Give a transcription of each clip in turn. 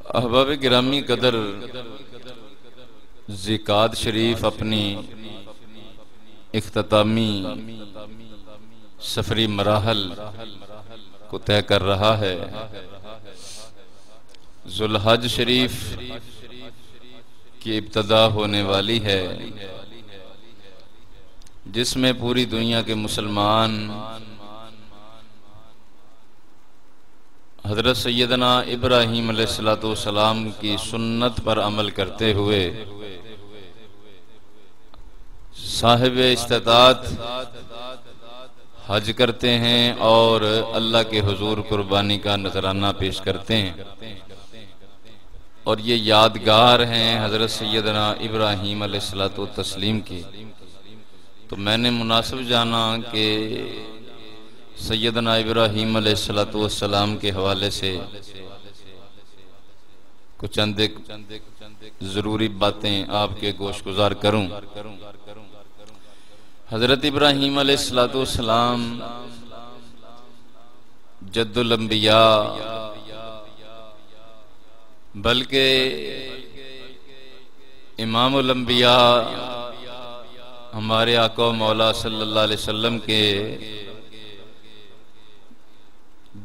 अहबाब गिरामी कदर ज़िकात शरीफ अपनी इख्तितामी सफरी मराहल को तय कर रहा है। ज़ुल्हज शरीफ की इब्तदा होने वाली है, जिसमें पूरी दुनिया के मुसलमान हज़रत सैयदना इब्राहीम अलैहिस्सलाम की सुन्नत पर अमल करते हुए साहिब इस्तिताअत हज करते हैं और अल्लाह के हुजूर कुर्बानी का नजराना पेश करते हैं। और ये यादगार हैं हज़रत सैयदना इब्राहीम अलैहिस्सलाम की। तो मैंने मुनासिब जाना कि सैयदना इब्राहीम अलैहिस्सलाम के हवाले से कुछ चंद जरूरी बातें आपके गोशगुजार करूं। हजरत इब्राहीम अलैहिस्सलाम जद्दुल अंबिया, बल्कि इमामुल अंबिया हमारे आका मौला सल्लल्लाहु अलैहि वसल्लम के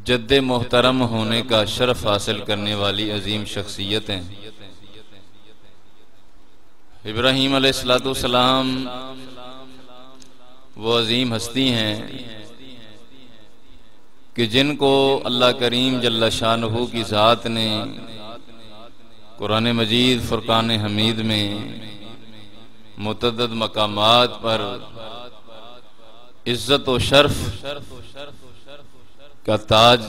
जद्दे मोहतरम होने का शरफ हासिल करने वाली अजीम शख्सियत हैं। इब्राहीम अलैहिस्सलाम वो अजीम हस्ती हैं कि जिनको अल्लाह करीम जल्ला शानहू की ज़ात ने कुरान मजीद फुरकान हमीद में मुतअद्दिद मकामात पर इज्जत व शर्फ का ताज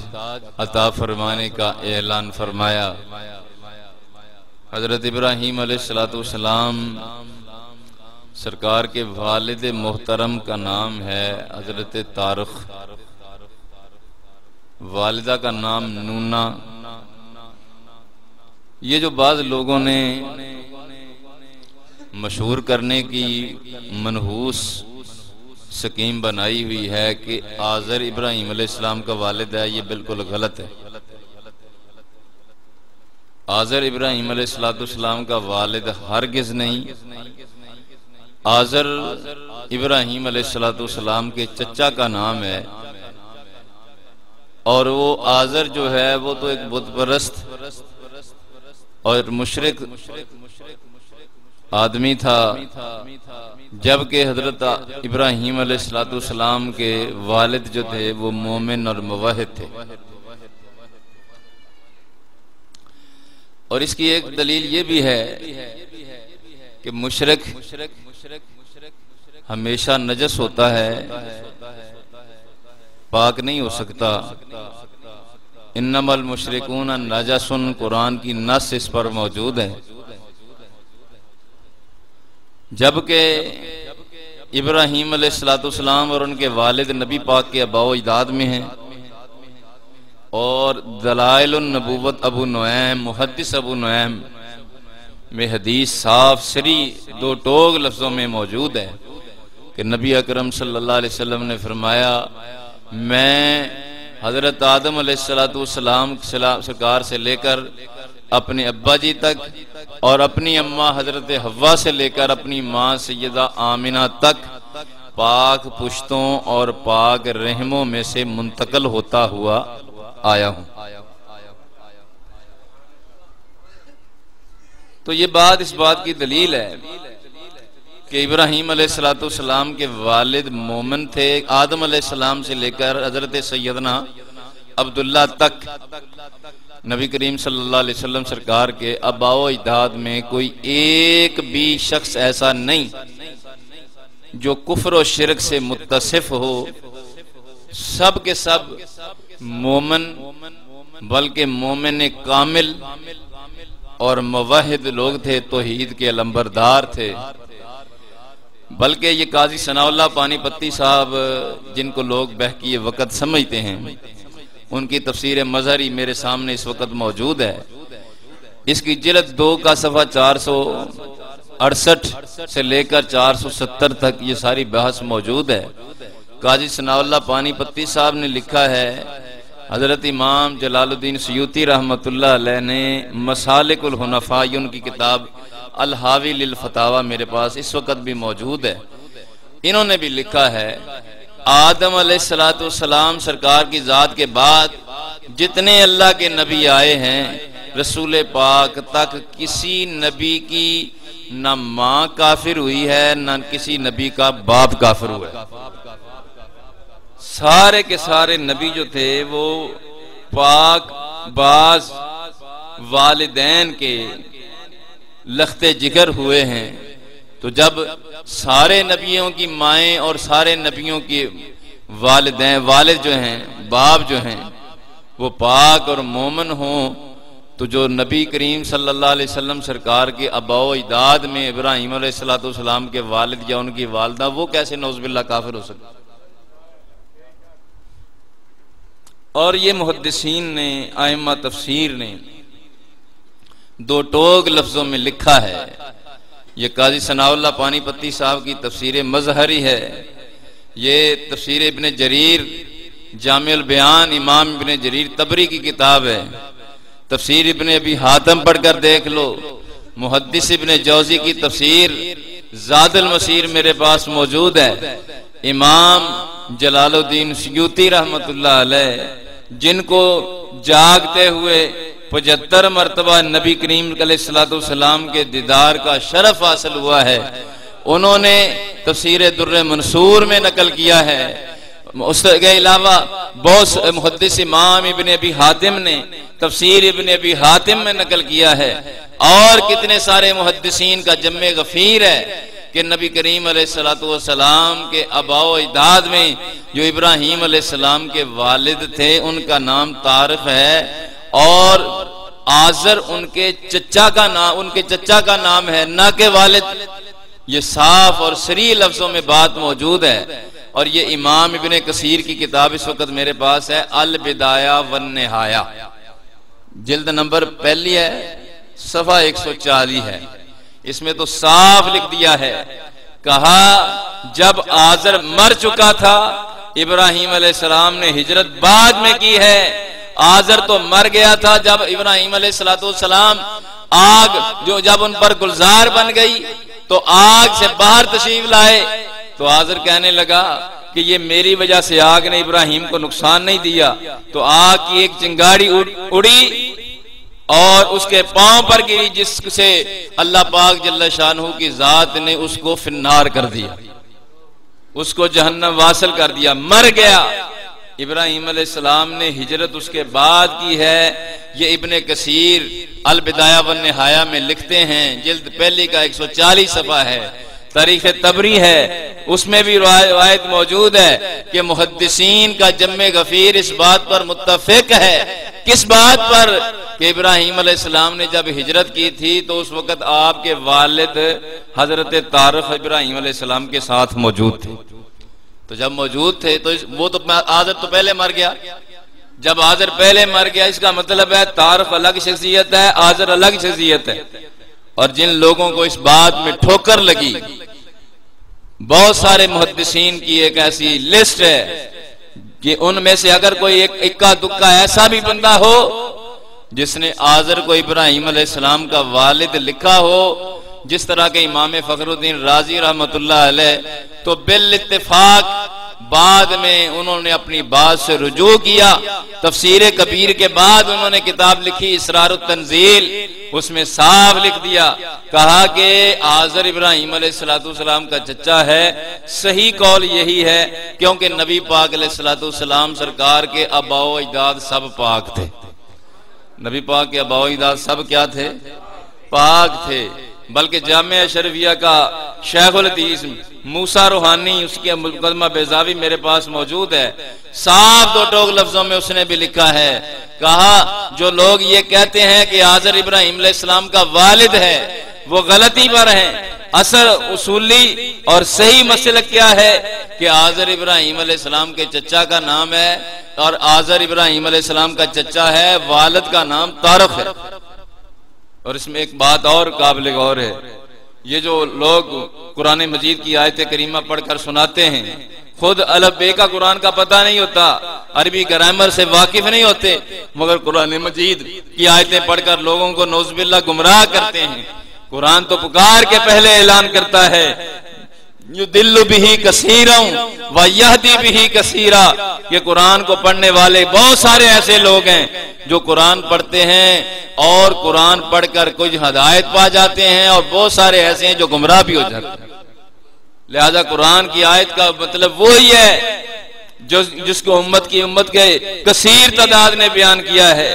अता फरमाने का ऐलान फरमाया। हजरत इब्राहीम अलैहिस्सलाम सरकार के वालिद मोहतरम का नाम है हजरत तारिक, वालिदा का नाम नूना। ये जो बाज लोगों ने मशहूर करने की मनहूस स्कीम बनाई हुई है कि आज़र इब्राहीम अलैहिस्सलाम का वालिद है, ये बिल्कुल गलत है। आज़र इब्राहीम अलैहिस्सलाम का वालिद हरगिज नहीं। आज़र इब्राहीम अलैहिस्सलाम के चचा का नाम है, और वो आज़र जो है वो तो एक बुत परस्त और मुशरिक आदमी था, जबकि हजरत इब्राहीम अलैहिस्सलाम के वालिद जो थे वो मोमिन और मुवहिद थे। और इसकी एक दलील ये भी है कि मुशरिक हमेशा नजस होता है, पाक नहीं हो सकता। इन्नमल मुशरिकून नजसुन, कुरान की नस इस पर मौजूद है। जबकि इब्राहीम अलैहिस्सलाम और उनके वालिद नबी पाक के अबाओ इजाद में हैं, और दलाइलुन नबूवत अबू नुऐम मुहद्दिस अबू नुऐम में हदीस साफ सरी दो टोक लफ्जों में मौजूद है कि नबी अकरम सल्लल्लाहु अलैहि वसल्लम ने फरमाया, मैं हजरत आदम अलैहिस्सलाम सरकार से लेकर अपने अब्बा जी तक और अपनी अम्मा हजरत हव्वा से लेकर अपनी माँ सैयदा आमिना तक पाक पुश्तों और पाक रहमों में से मुंतकल होता हुआ आया हूं। तो ये बात इस बात की दलील है कि इब्राहीम अलैहिस्सलाम के वालिद मोमिन थे। आदम अलैहिस्सलाम से लेकर हजरत सैयदना अब्दुल्ला तक नबी करीम सल्लल्लाहु अलैहि वसल्लम सरकार के अबाओ इजाद में कोई एक भी शख्स ऐसा नहीं जो कुफ्र और शिरक से मुत्तसिफ हो। सब के सब मोमिन, बल्कि मोमिन कामिल और मुवहिद लोग थे, तौहीद के अलंबरदार थे। बल्कि ये काजी सनाउल्लाह पानीपत्ती साहब, जिनको लोग बहकी वक़्त समझते हैं, उनकी तफसीर मज़हरी मेरे सामने इस वक्त मौजूद है। इसकी जिल्द 2 का सफ़ा 468 से लेकर 470 तक ये सारी बहस मौजूद है। काजी सनाउल्लाह पानीपत्ती साहब ने लिखा है, हजरत इमाम जलालुद्दीन सयूती रहमतुल्लाह अलैह ने मसालिकुल हुनफा, उनकी किताब अल हावी लिल फतावा मेरे पास इस वक्त भी मौजूद है। इन्होंने भी लिखा है आदम अलैहिस्सलाम सरकार की जात के बाद जितने अल्लाह के नबी आए हैं रसूल पाक तक किसी नबी की न माँ काफिर हुई है न किसी नबी का बाप काफिर हुआ है। सारे के सारे नबी जो थे वो पाक बाज वालिदैन के लख्ते जिगर हुए हैं। तो जब सारे नबियों की माएँ और सारे नबियों की वालिदैन वालिद जो हैं बाप जो हैं वो पाक और मोमन हों, तो जो नबी करीम सल्लल्लाहु अलैहि वसल्लम सरकार के अबाओ इदाद में इब्राहीम अलैहिस्सलाम के वालिद या उनकी वालदा, वो कैसे नौज़ुबिल्लाह काफिर हो सकते। और ये मुहद्दिसीन ने आइम्मा तफसीर ने दो टोक लफ्जों में लिखा है। ये काजी सनाउल्लाह पानीपत्ती साहब की तफसीर मजहरी है, ये तफसीर इब्ने जरीर जामिउल बयान इमाम इब्ने जरीर तबरी की किताब है। तफसीर इब्ने अबी हातिम पढ़कर देख लो। मुहद्दिस इब्ने जौजी की तफसीर ज़ादुल मसीर मेरे पास मौजूद है। इमाम जलालुद्दीन सयूती रहमतुल्लाह अलैह, जिनको जागते हुए 75 मरतबा नबी करीम अलैहिस्सलाम के दीदार का शरफ हासिल हुआ है, उन्होंने तफसीर दुर्र मंसूर में नकल किया है। उसके अलावा बहुत मुहद्दिस इमाम इब्ने अबी हातिम ने तफसीर इब्ने अबी हातिम में नकल किया है। और कितने सारे मुहद्दिसीन का जम्मे गफीर है कि नबी करीम अलैहिस्सलाम के अबाओ इदाद में जो इब्राहीम अलैहिस्सलाम के वालिद थे उनका नाम तारिफ है, और आजर उनके चचा का नाम है, ना के वालिद। ये साफ और सरी लफ्जों में बात मौजूद है। और ये इमाम इब्ने कसीर की किताब इस वक्त मेरे पास है, अल बिदाया वन निहाया, जिल्द नंबर पहली है, सफा 140 है। इसमें तो साफ लिख दिया है, कहा जब आजर मर चुका था इब्राहीम अलैहिस्सलाम ने हिजरत बाद में की है। आजर तो मर गया था जब इब्राहीम अलैहिस्सलाम आग जो जब उन पर गुलजार बन गई तो आग से बाहर तशरीफ लाए, तो आजर कहने लगा कि ये मेरी वजह से आग ने इब्राहीम को नुकसान नहीं दिया। तो आग की एक चिंगारी उड़ी और उसके पांव पर गिरी, जिससे अल्लाह पाक जल्ल शानहू की जात ने उसको फिन्नार कर दिया, उसको जहन्नम वासिल कर दिया, मर गया। इब्राहीम अलैहिस्सलाम ने हिजरत उसके बाद की है। ये इब्ने कसीर अल बिदाया वन निहाया में लिखते हैं, जिल्द पहली का 140 सफा है, तारीख तबरी है, उसमें भी रिवायत मौजूद है कि मुहद्दिसीन का जम्मे गफीर इस बात पर मुत्तफिक है। किस बात पर? कि इब्राहीम अलैहिस्सलाम ने जब हिजरत की थी तो उस वक्त आपके वालिद हजरत तारिक इब्राहीम अलैहिस्सलाम के साथ मौजूद थे। तो जब मौजूद थे तो वो तो आजर तो पहले मर गया। जब आजर पहले मर गया इसका मतलब है तारिक अलग शख्सियत है, आजर अलग शख्सियत है। और जिन लोगों को इस बात में ठोकर लगी, बहुत सारे मुहद्दिसीन की एक ऐसी लिस्ट है कि उनमें से अगर कोई एक इक्का दुक्का ऐसा भी बंदा हो जिसने आजर को इब्राहीम अलैहिस्सलाम का वालिद लिखा हो, जिस तरह के इमाम फखरुद्दीन राजी रहमतुल्लाह अलैह, तो बिल इत्तेफाक बाद में उन्होंने अपनी बात से रुजू किया। तफसीर कबीर के बाद उन्होंने किताब लिखी इसरारुत तंजील, उसमें साफ लिख दिया, कहा कि आजर इब्राहीम अलैहिस्सलाम का चचा है। सही कौल यही है क्योंकि नबी पाक अलैहिस्सलाम सरकार के अबाओ इजाद सब पाक थे। नबी पाक के अबाओ इजाद सब क्या थे? पाक थे। बल्कि जामिया शरीफिया का शेखुल हदीस मूसा रूहानी, उसके मुकदमा बेजावी मेरे पास मौजूद है, साफ दो टोक लफ्जों में उसने भी लिखा है, कहा जो लोग ये कहते हैं कि आजर इब्राहीम अलैहिस्सलाम का वालिद है वो गलती पर हैं। असल उसूली और सही मसलक क्या है कि आजर इब्राहीम अलैहिस्सलाम के चचा का नाम है और आजर इब्राहीम अलैहिस्सलाम का चचा है, वालिद का नाम तारिक है। और इसमें एक बात और काबिल गौर है, ये जो लोग कुरान मजीद की आयत करीमा पढ़कर सुनाते हैं खुद अलफ बे का कुरान का पता नहीं होता, अरबी ग्रामर से वाकिफ नहीं होते, मगर कुरान मजीद की आयतें पढ़कर लोगों को नौज़ुबिल्लाह गुमराह करते हैं। कुरान तो पुकार के पहले ऐलान करता है युदिल्लु बिही कसीरा व यहदी बिही कसीरा, ये कुरान को पढ़ने वाले बहुत सारे ऐसे लोग हैं जो कुरान पढ़ते हैं और कुरान पढ़कर कुछ हिदायत पा जाते हैं, और बहुत सारे ऐसे हैं जो गुमराह भी हो जाते हैं। लिहाजा कुरान की आयत का मतलब वो ही है जो जिसको उम्मत के कसीर तादाद ने बयान किया है,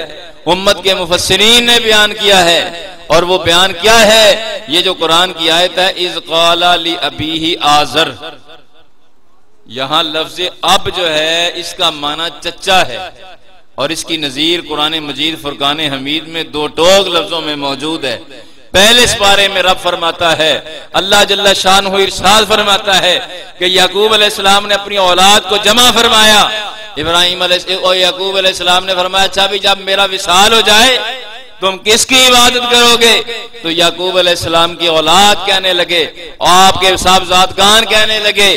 उम्मत के मुफस्सिरीन ने बयान किया है। और वो बयान क्या है? ये जो कुरान की आयत है, इज़ क़ाला लि अबीही आज़र, यहां लफ्ज़ अब जो है इसका माना चच्चा है, और इसकी नजीर कुरान मजीद फुरकान हमीद में दो टोक लफ्जों में मौजूद है। पहले इस बारे में रब फरमाता है, अल्लाह जल्ला शानहू इरशाद फरमाता है कि याकूब अलैहिस्सलाम ने अपनी औलाद को जमा फरमाया। इब्राहिम और याकूब अलैहिस्सलाम ने फरमाया, अच्छा भी जब मेरा विसाल हो जाए तुम किसकी इबादत करोगे? तो याकूब अलैहिस्सलाम की औलाद कहने लगे, आपके साहबजादगान कहने लगे,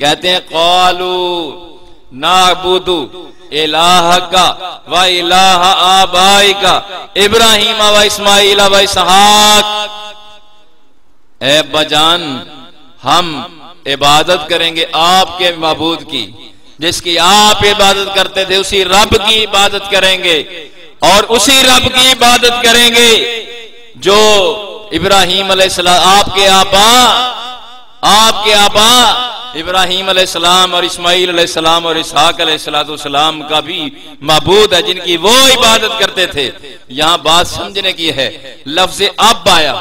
कहते हैं क़ालू नाबुदु इलाहका व इलाह आबाइका इब्राहिम व इस्माइल व इसहाक, ए बजान हम इबादत करेंगे आपके माबूद की, जिसकी आप इबादत करते थे, उसी रब की इबादत करेंगे, और उसी रब की इबादत करेंगे जो इब्राहिम अलैहिस्सलाम आपके आबा इब्राहिम अलैहिस्सलाम और इस्माइल अलैहिस्सलाम और इसहाक अलैहिस्सलाम का भी माबूद है, जिनकी वो इबादत करते थे। यहां बात समझने की है, लफ्ज़ अब आया,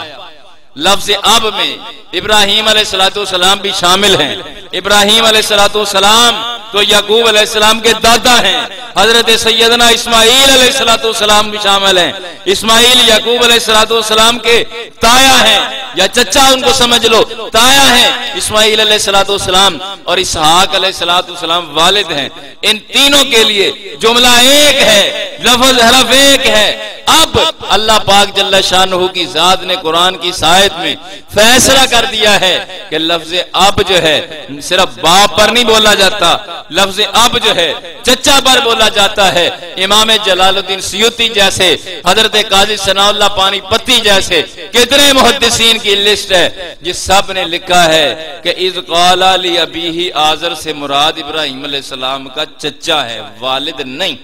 लफ्ज़ अब में इब्राहिम अलैहिस्सलाम भी शामिल हैं। इब्राहिम अलैहिस्सलाम तो याकूब अलैहिस्सलाम के दादा हैं, हजरत सैयदना इस्माइल अलैहिस्सलाम भी शामिल हैं। इस्माइल याकूब अलैहिस्सलाम के ताया हैं, या चचा उनको समझ लो, ताया हैं इस्माइल अलैहिस्सलाम, और इसहाक अलैहिस्सलाम वालिद हैं। इन तीनों के लिए जुमला एक है, लफ्ज़ हरफ एक है। अब अल्लाह पाक जल्ला शानहू की जात ने कुरान की आयत में फैसला कर दिया है कि लफ्ज़ अब जो है सिर्फ बाप पर नहीं बोला जाता, लफ्ज़ अब जो है चचा पर बोला जाता है। इमाम जलालुद्दीन सयूती जैसे, हजरत काजी सनाउल्लाह पानीपती जैसे कितने मुहद्दिसीन की लिस्ट है जिस सब ने लिखा है कि इज़ क़ाला लि अबीही आज़र से मुराद इब्राहिम अलैहिस्सलाम का चचा है, वालिद नहीं।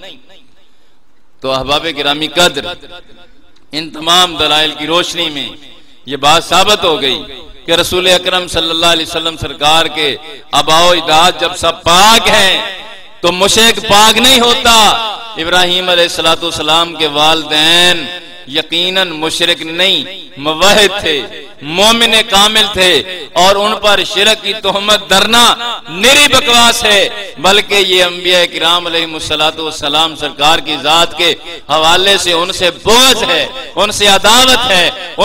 तो अहबाब गिरामी कद्र, इन तमाम दलाइल की रोशनी में ये बात साबित हो गई कि रसूल अकरम सल्लल्लाहु अलैहि वसल्लम सरकार के आबाओ इजाद जब सब पाक हैं तो मुशरिक पाक नहीं होता। इब्राहिम अलैहिस्सलाम के वालिदैन यकीनन मुशरिक नहीं, मुवहिद थे, मोमिन कामिल थे, और उन पर शिरक की तोहमत धरना निरी बकवास है, बल्कि ये अंबिया किराम अलैहिमुस्सलाम सरकार की जात के हवाले से उनसे बोझ है, उनसे अदावत है,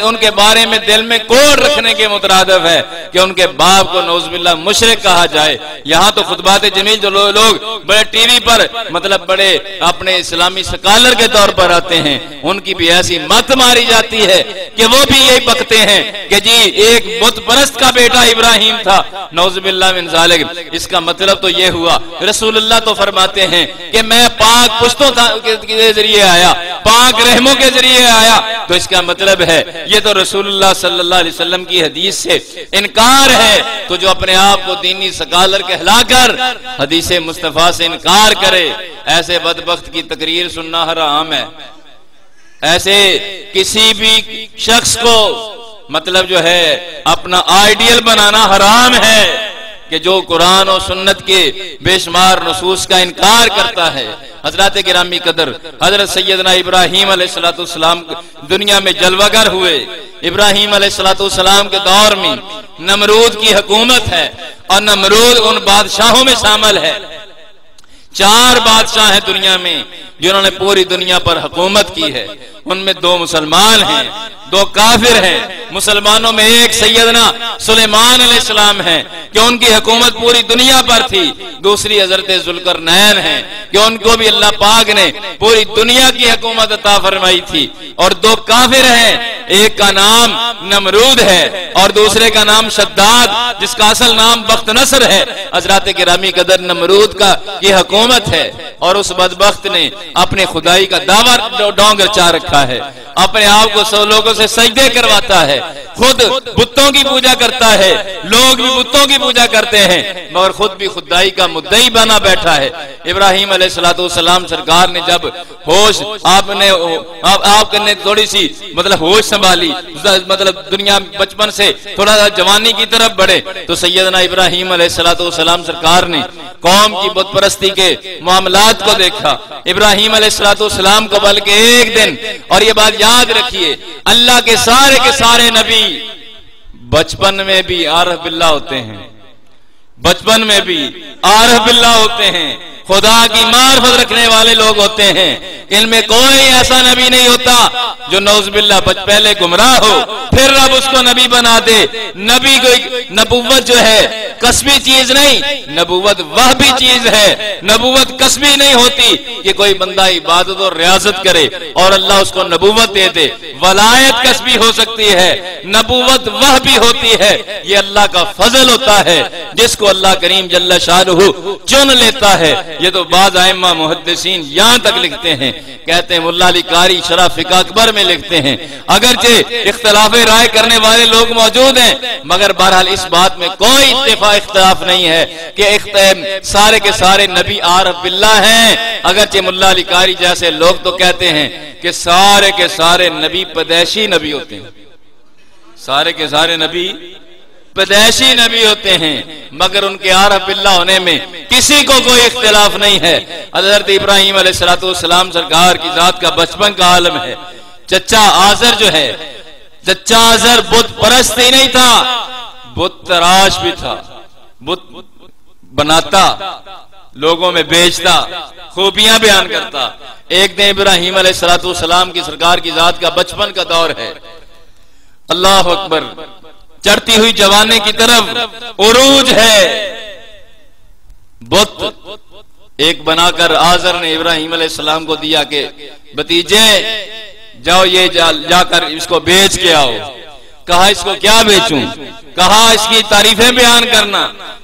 उनके बारे में दिल में कोड़ रखने के मुतरादिफ है कि उनके बाप को नौज़ुबिल्लाह मुशरिक कहा जाए। यहाँ तो खुतबात जमील जो लोग बड़े टीवी पर मतलब बड़े अपने इस्लामी स्कॉलर के तौर पर आते हैं, उनकी भी ऐसी मत मारी जाती है कि वो भी यही बकते हैं कि जी एक बुत परस्त का बेटा इब्राहिम था, नौज़ुबिल्लाह मिन ज़ालिक। इसका मतलब तो ये हुआ, रसूलुल्लाह तो फरमाते हैं कि मैं पाक पुश्तों के जरिए आया, पाक रहमों के जरिए आया, तो इसका मतलब है ये तो रसूलुल्लाह सल्लल्लाहु अलैहि वसल्लम की हदीस से इनकार है। तो जो अपने आप को दीनी स्कॉलर कहलाकर हदीस मुस्तफा से इनकार करे, ऐसे बदबख्त की तकरीर सुनना हराम है। ऐसे किसी भी शख्स को मतलब जो है अपना आइडियल बनाना हराम है कि जो कुरान और सुन्नत के बेशुमार नसूस का इनकार करता है। हजरत गिरामी कदर हजरत सैयदना इब्राहिम अलैहिस्सलाम दुनिया में जलवागर हुए। इब्राहिम अलैहिस्सलाम के दौर में नमरूद की हुकूमत है, और नमरूद उन बादशाहों में शामिल है। 4 बादशाह हैं दुनिया में जिन्होंने पूरी दुनिया पर हुकूमत की है। उनमें 2 मुसलमान हैं, 2 काफिर हैं। मुसलमानों में एक सैयदना सुलेमान अलैहिस्सलाम है कि उनकी हुकूमत पूरी दुनिया पर थी। दूसरी हजरत जुल्करनैन है कि उनको भी अल्लाह पाक ने पूरी दुनिया की हुकूमत अता फरमाई थी। और 2 काफिर हैं एक का नाम नमरूद है और दूसरे का नाम शद्दाद, जिसका असल नाम बख्त नसर है। हजरात गिरामी कदर नमरूद का ये हुकूमत है और उस बदबख्त ने अपने खुदाई का दावा डोंगर चा रखा है, अपने आप को सब लोगों से सजदे करवाता है, खुद बुतों की पूजा करता है, लोग भी बुतों की पूजा करते हैं, मगर खुद भी खुदाई का मुद्दई बना बैठा है। इब्राहिम अलैहिस्सलाम सरकार ने जब होश आपने थोड़ी सी मतलब होश संभाली, मतलब दुनिया बचपन से थोड़ा सा जवानी की तरफ बढ़े, तो सैयदना इब्राहिम अलैहिस्सलाम सरकार ने कौम की बुत परस्ती के मामलात को देखा। इब्राहिम अलैहिस्सलाम को बल्कि एक दिन, और ये बात याद रखिए, अल्लाह के सारे नबी बचपन में भी आरफ बिल्लाह होते हैं, बचपन में भी आरफ बिल्लाह होते हैं, खुदा की मार्फत रखने वाले लोग होते हैं। इनमें कोई ऐसा नबी नहीं होता जो नौज़बिल्लाह पहले गुमराह हो फिर रब उसको नबी बना दे। नबी कोई नबुव्वत जो है कसबी चीज नहीं, नबुव्वत वह भी चीज है, नबुव्वत कसबी नहीं होती कि कोई बंदा इबादत और रियाजत करे और अल्लाह उसको नबुव्वत दे दे। वलायत कसबी हो सकती है, नबुव्वत वह भी होती है, ये अल्लाह का फजल होता है जिसको अल्लाह करीम जल्ल शानुहु चुन लेता है। ये तो बाज़ आइम्मा मुहद्दिसीन यहां तक लिखते हैं, कहते हैं, मुल्ला अली कारी शरह फिक़ह अकबर में लिखते हैं, अगरचे इख्तिलाफ़े राय करने वाले लोग मौजूद हैं, मगर बहरहाल इस बात में कोई इख्तिलाफ नहीं है कि सारे के सारे नबी आरफ बिल्लाह हैं। अगरचे मुल्ला अली कारी जैसे लोग तो कहते हैं कि सारे के सारे नबी पैदैशी नबी होते हैं, सारे के सारे नबी पैदैशी नबी होते हैं, मगर उनके आरफ बिल्लाह होने में किसी को कोई इख्तिलाफ नहीं है। हज़रत इब्राहिम अलैहिस्सलाम सरकार की जात का बचपन का आलम है। चचा आज़र जो है, चचा आज़र बुत परस्त ही नहीं था, बुत तराश भी था, बुत बनाता, लोगों में बेचता, खूबियां बयान करता। एक दिन इब्राहिम अलैहिस्सलाम की सरकार की जात का बचपन का दौर है, अल्लाह अकबर, चढ़ती हुई जवानी की तरफ उरूज है। बुत एक बनाकर आज़र ने इब्राहिम अलैहिस्सलाम को दिया कि भतीजे जाओ ये जाकर इसको बेच के आओ। कहा इसको क्या बेचूं? कहा इसकी तारीफें बयान करना।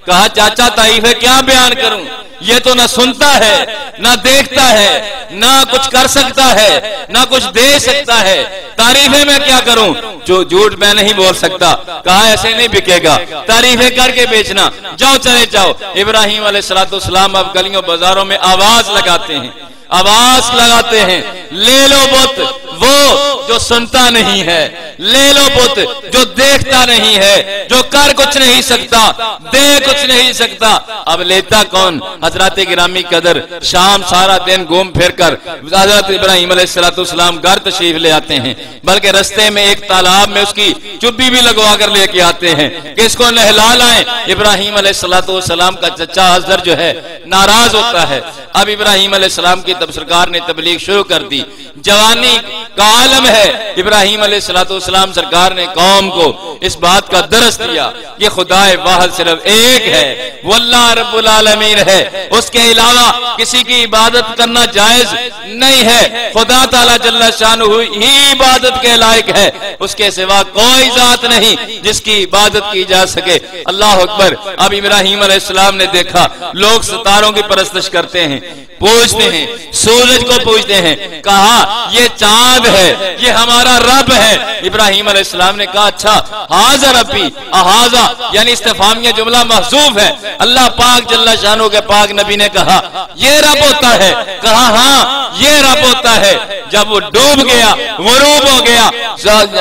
कहा चाचा तारीफें क्या बयान करूं, ये तो ना सुनता है, ना देखता है, ना कुछ कर सकता है, ना कुछ दे सकता है, तारीफें मैं क्या करूं, जो झूठ मैं नहीं बोल सकता। कहा ऐसे नहीं बिकेगा, तारीफें करके बेचना, जाओ चले जाओ। इब्राहिम अलैहिस्सलाम अब गलियों बाजारों में आवाज लगाते हैं, आवाज लगाते हैं, ले लो बुत वो जो सुनता नहीं है, ले लो बुत जो देखता नहीं है, जो कर कुछ नहीं सकता, दे कुछ नहीं सकता। अब लेता कौन? हजरत गिरामी कदर शाम सारा दिन घूम फिर कर हजरत इब्राहिम अलैहिस्सलाम घर तशरीफ ले आते हैं, बल्कि रास्ते में एक तालाब में उसकी चुब्बी भी लगवा कर लेके आते हैं कि इसको नहला लाएं। इब्राहिम अलैहिस्सलाम का चचा आज़र जो है नाराज होता है। अब इब्राहिम अलैहिस्सलाम की तब सरकार ने तबलीग शुरू कर दी, जवानी का आलम है। इब्राहिम अलैहिस्सलाम सरकार ने कौम को इस बात का दरस दिया कि खुदाए वाहिद सिर्फ एक है, वो अल्लाह रब्बुल आलमीन है, उसके अलावा किसी की इबादत करना जायज नहीं है। खुदा ताला जल्ल शानुहु ही इबादत के लायक है, उसके सिवा कोई जात नहीं जिसकी इबादत की जा सके। अल्लाह अकबर। अब इब्राहिम अलैहिस्सलाम ने देखा लोग सितारों की परस्तिश करते हैं, पूजते हैं, सूरज को पूजते हैं। कहा ये चांद है, ये हमारा रब है। इब्राहिम अलैहिस्सलाम ने कहा अच्छा, हाज़ा रब्बी, हाज़ा यानी इस्तिफ़ामिया जुमला महज़ूफ है। अल्लाह पाक जल्ल शानो के पाक नबी ने कहा ये रब होता है। कहा हाँ ये रब होता है। जब वो डूब गया, गुरूब हो गया,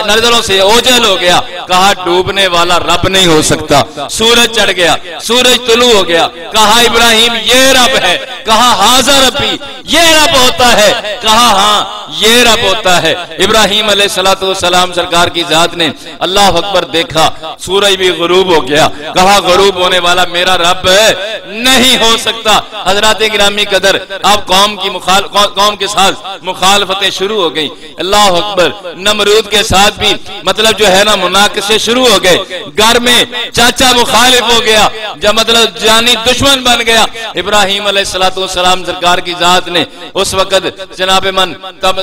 नजरों से ओझल हो गया, कहा डूबने वाला रब नहीं हो सकता। सूरज चढ़ गया, सूरज तुलू हो गया, कहा इब्राहिम ये रब है। कहा हाज़ा रब्बी, ये रब होता है। कहा हाँ ये रब होता है। इब्राहिम अलैहिस्सलाम सरकार की जात ने अल्लाह अकबर देखा, सूरज भी गुरूब हो गया। कहा गुरूब होने वाला मेरा रब नहीं हो सकता। हजरत गिरामी कदर अब कौम के साथ मुखालफतें शुरू हो गई। अल्लाह अकबर। नमरूद के साथ भी मतलब जो है ना मुनाकशे शुरू हो गए, घर में चाचा मुखालिफ हो गया, जब मतलब जानी दुश्मन बन गया। इब्राहिम अलैहिस्सलाम सरकार की जात ने उस वक्त जनाब मन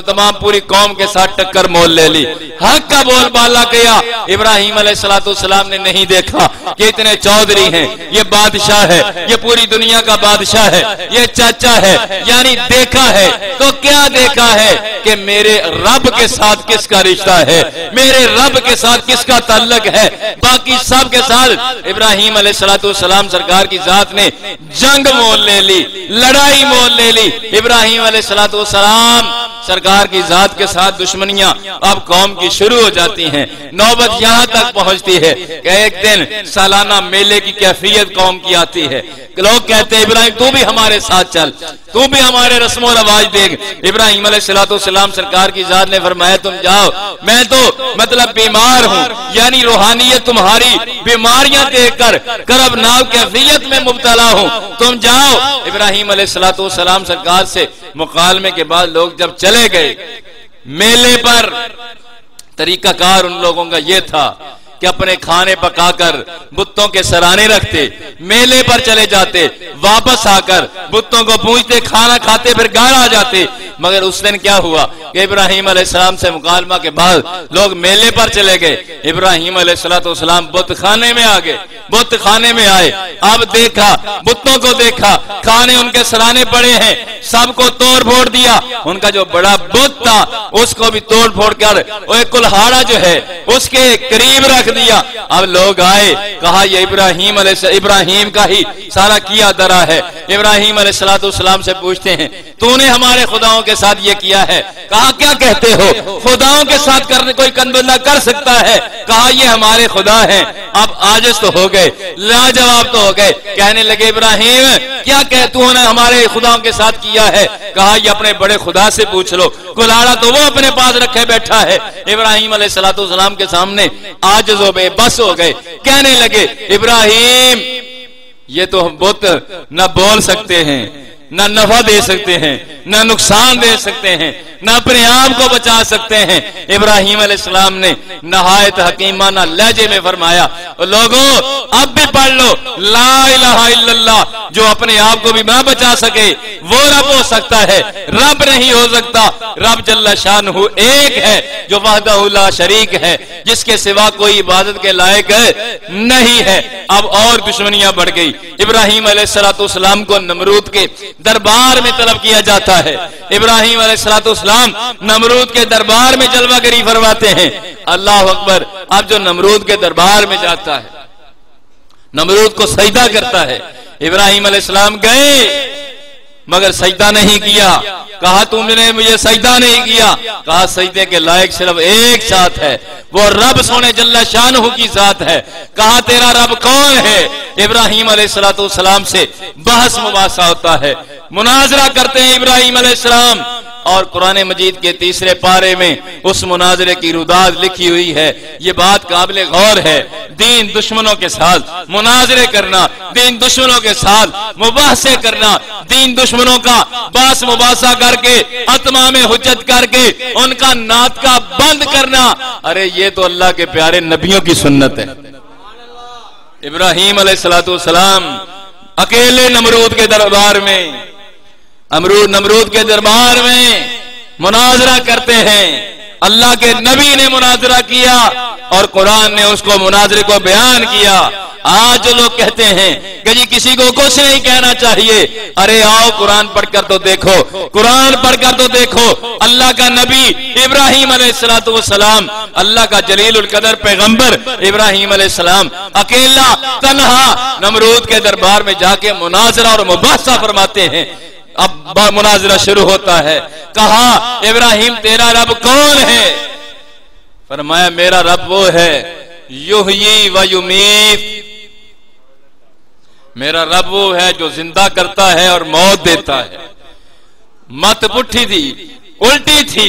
तमाम पूरी कौम के साथ टक्कर मोल ले ली, हक का बोलबाला किया। इब्राहिम अलैहिस्सलाम ने नहीं देखा कि इतने चौधरी हैं, ये बादशाह है, ये पूरी दुनिया का बादशाह है, ये चाचा है, यानी देखा है तो क्या देखा है कि मेरे रब के साथ किसका रिश्ता है, मेरे रब के साथ किसका ताल्लुक है। बाकी सब के साथ इब्राहिम अलैहिस्सलाम सरकार की जात ने जंग मोल ले ली, लड़ाई मोल ले ली। इब्राहिम अलैहिस्सलाम सरकार की जात के साथ दुश्मनियां अब कौम की शुरू हो जाती हैं। नौबत यहां तक पहुंचती है कि एक दिन सालाना मेले की कैफियत कौम की आती है। लोग कहते हैं इब्राहिम तू भी हमारे साथ चल, तू भी हमारे रस्मो रवाज देख। इब्राहिम अलैहिस्सलाम सरकार की जात ने फरमाया तुम जाओ, मैं तो मतलब बीमार हूं, यानी रूहानियत तुम्हारी बीमारियां देखकर करबनाक कैफियत में मुब्तला हूं, तुम जाओ। इब्राहिम अलैहिस्सलाम सरकार से मुकालमे के बाद लोग जब चले गए मेले पर, तरीकाकार उन लोगों का यह था कि अपने खाने पकाकर बुत्तों के सराने रखते, मेले पर चले जाते, वापस आकर बुत्तों को पूजते, खाना खाते, फिर घर आ जाते। मगर उस दिन क्या हुआ कि इब्राहिम अलैहिस्सलाम से मुकालमा के बाद लोग मेले पर चले गए, इब्राहिम अलैहिस्सलाम बुत खाने में आ गए, बुत खाने में आए। अब देखा, बुत्तों को देखा, खाने उनके सराने पड़े हैं, सबको तोड़ फोड़ दिया। उनका जो बड़ा बुत था उसको भी तोड़ फोड़ कर एक कुल्हाड़ा जो है उसके करीब रख दिया। अब लोग आए, कहा ये इब्राहिम का ही सारा किया दरा है। इब्राहिम अलैहिस्सलाम से पूछते हैं तूने हमारे खुदाओं के साथ ये किया है? कहा क्या कहते हो, खुदाओं के साथ करने कोई बंदा कर सकता है? कहा ये हमारे खुदा हैं। अब आजिज़ तो हो गए, लाजवाब तो हो गए, कहने लगे इब्राहिम क्या कह तूने हमारे खुदाओं के साथ किया है? कहा ये अपने बड़े खुदा से पूछ लो, कुल्हाड़ा तो वो अपने पास रखे बैठा है। इब्राहिम अलैहिस्सलाम के सामने आजिज़ हो बेबस हो गए, कहने लगे इब्राहिम ये तो हम बहुत न बोल सकते हैं, न नफा दे सकते हैं, न नुकसान दे सकते हैं, न अपने आप को बचा सकते हैं। इब्राहिम अलैहिस्सलाम ने नहायत हकीमाना लहजे में फरमाया लोगों अब भी पढ़ लो ला इलाहा इल्लल्लाह, जो अपने आप को भी ना बचा सके वो रब हो सकता है, रब नहीं हो सकता। रब जल्ला शानहू एक है जो वहदहू ला शरीक है, जिसके सिवा कोई इबादत के लायक नहीं है। अब और दुश्मनियां बढ़ गई। इब्राहिम अलैहिस्सलाम को नमरूद के दरबार में तलब किया जाता है। इब्राहिम अलैहिस्सलाम नमरूद के दरबार में जलवागरी फरमाते हैं। अल्लाह अकबर। अब जो नमरूद के दरबार में जाता है, नमरूद को सजदा करता है। इब्राहिम अलैहिस्सलाम गए मगर सजदा नहीं किया। कहा तुमने मुझे सजदा नहीं किया। कहा सजदे के लायक सिर्फ एक साथ है, वो रब सोने जल्ला शानहू की जात है। कहा तेरा रब कौन है? इब्राहिम अलैहिस्सलाम से बहस मुबासा होता है, मुनाजरा करते हैं इब्राहिम अलैहिस्सलाम। और कुरान मजीद के तीसरे पारे में उस मुनाजरे की रुदाद लिखी हुई है। ये बात काबिल गौर है। दीन दुश्मनों के साथ मुनाजरे करना, दीन दुश्मनों के साथ मुबाहसे करना, दीन दुश्मनों का बास मुबासा करके अत्मा में हुज्जत करके उनका नातका बंद करना, अरे ये तो अल्लाह के प्यारे नबियों की सुन्नत है। इब्राहिम अलैहिस्सलाम अकेले नमरूद के दरबार में, नमरूद के दरबार में मुनाजरा करते हैं। अल्लाह के नबी ने मुनाजरा किया और कुरान ने उसको मुनाजरे को बयान किया। आज जो लोग कहते हैं कि जी किसी को कुछ नहीं कहना चाहिए, अरे आओ कुरान पढ़कर तो देखो, कुरान पढ़कर तो देखो। अल्लाह का नबी इब्राहिम अलैहिस्सलाम, अल्लाह का जलीलुल कदर पैगंबर इब्राहिम अलैहिस्सलाम अकेला तन्हा नमरूद के दरबार में जाके मुनाजरा और मुबाहसा फरमाते हैं। अब मुनाजरा शुरू होता है। कहा इब्राहिम तेरा रब कौन है? फरमाया मेरा रब वो है युहयी व युमीत, मेरा रब वो है जो जिंदा करता है और मौत देता है। मत पुट्ठी थी, उल्टी थी।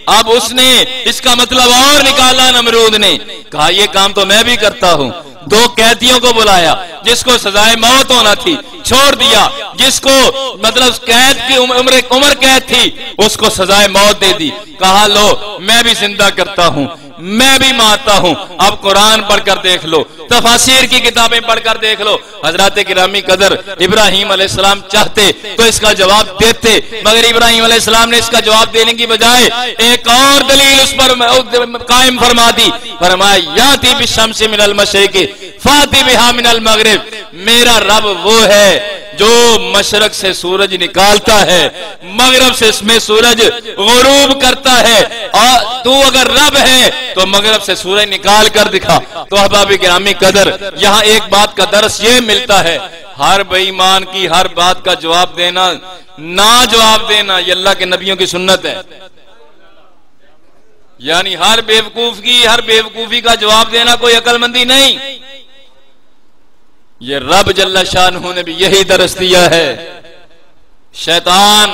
अब उसने इसका मतलब और निकाला नमरूद ने। कहा ये काम तो मैं भी करता हूं। दो कैदियों को बुलाया, जिसको सजाए मौत होना थी छोड़ दिया, जिसको मतलब कैद की उम्र कैद थी उसको सजाए मौत दे दी। कहा लो मैं भी जिंदा करता हूं। मैं भी मानता हूं। अब कुरान पढ़कर देख लो, तफासिर की किताबें पढ़कर देख लो। हजरत गिरामी कदर इब्राहिम अलैहिस्सलाम चाहते तो इसका जवाब देते, मगर इब्राहिम अलैहिस्सलाम ने इसका जवाब देने की बजाय एक और दलील उस पर कायम फरमा दी। फरमाया याती बिशम्सी मिनल मशरिकी फाती बिहा मिनल मगरिब। मेरा रब वो है जो मशरक से सूरज निकालता है, मगरब से इसमें सूरज गुरूब करता है। और तू अगर रब है तो मगरब से सूरज निकाल कर दिखा। तो अहबाब गिरामी कदर, यहाँ एक बात का दर्स ये मिलता है, हर बेईमान की हर बात का जवाब देना, ना जवाब देना, ये अल्लाह के नबियों की सुन्नत है। यानी हर बेवकूफ की हर बेवकूफी का जवाब देना कोई अकलमंदी नहीं। ये रब जल्ला शानहू ने भी यही दरस दिया है। शैतान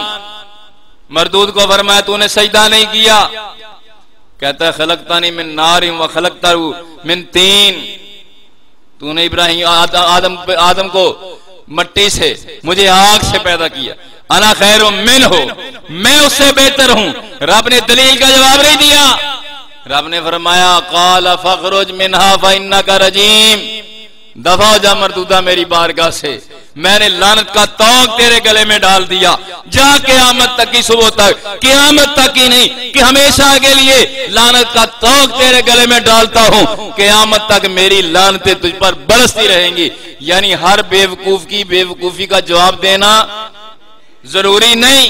मरदूद को फरमाया तूने सजदा नहीं किया, कहता है खलकतानी मिन नारिन व खलकतहू मिन तीन। तूने इब्राहिम आदम को मट्टी से, मुझे आग से पैदा किया। अना खैरुम मिन्हु, मैं उससे बेहतर हूं। रब ने दलील का जवाब नहीं दिया। रब ने फरमाया काला फखरुज मिनहा फइन्नका रजीम, दफा हो जा मरदूदा मेरी बारगाह से, मैंने लानत का तौक तेरे गले में डाल दिया। जा क़यामत तक की सुबह तक, क़यामत तक ही नहीं कि हमेशा के लिए लानत का तौक तेरे गले में डालता हूं। क़यामत तक मेरी लानतें तुझ पर बरसती रहेंगी। यानी हर बेवकूफ की बेवकूफी का जवाब देना जरूरी नहीं।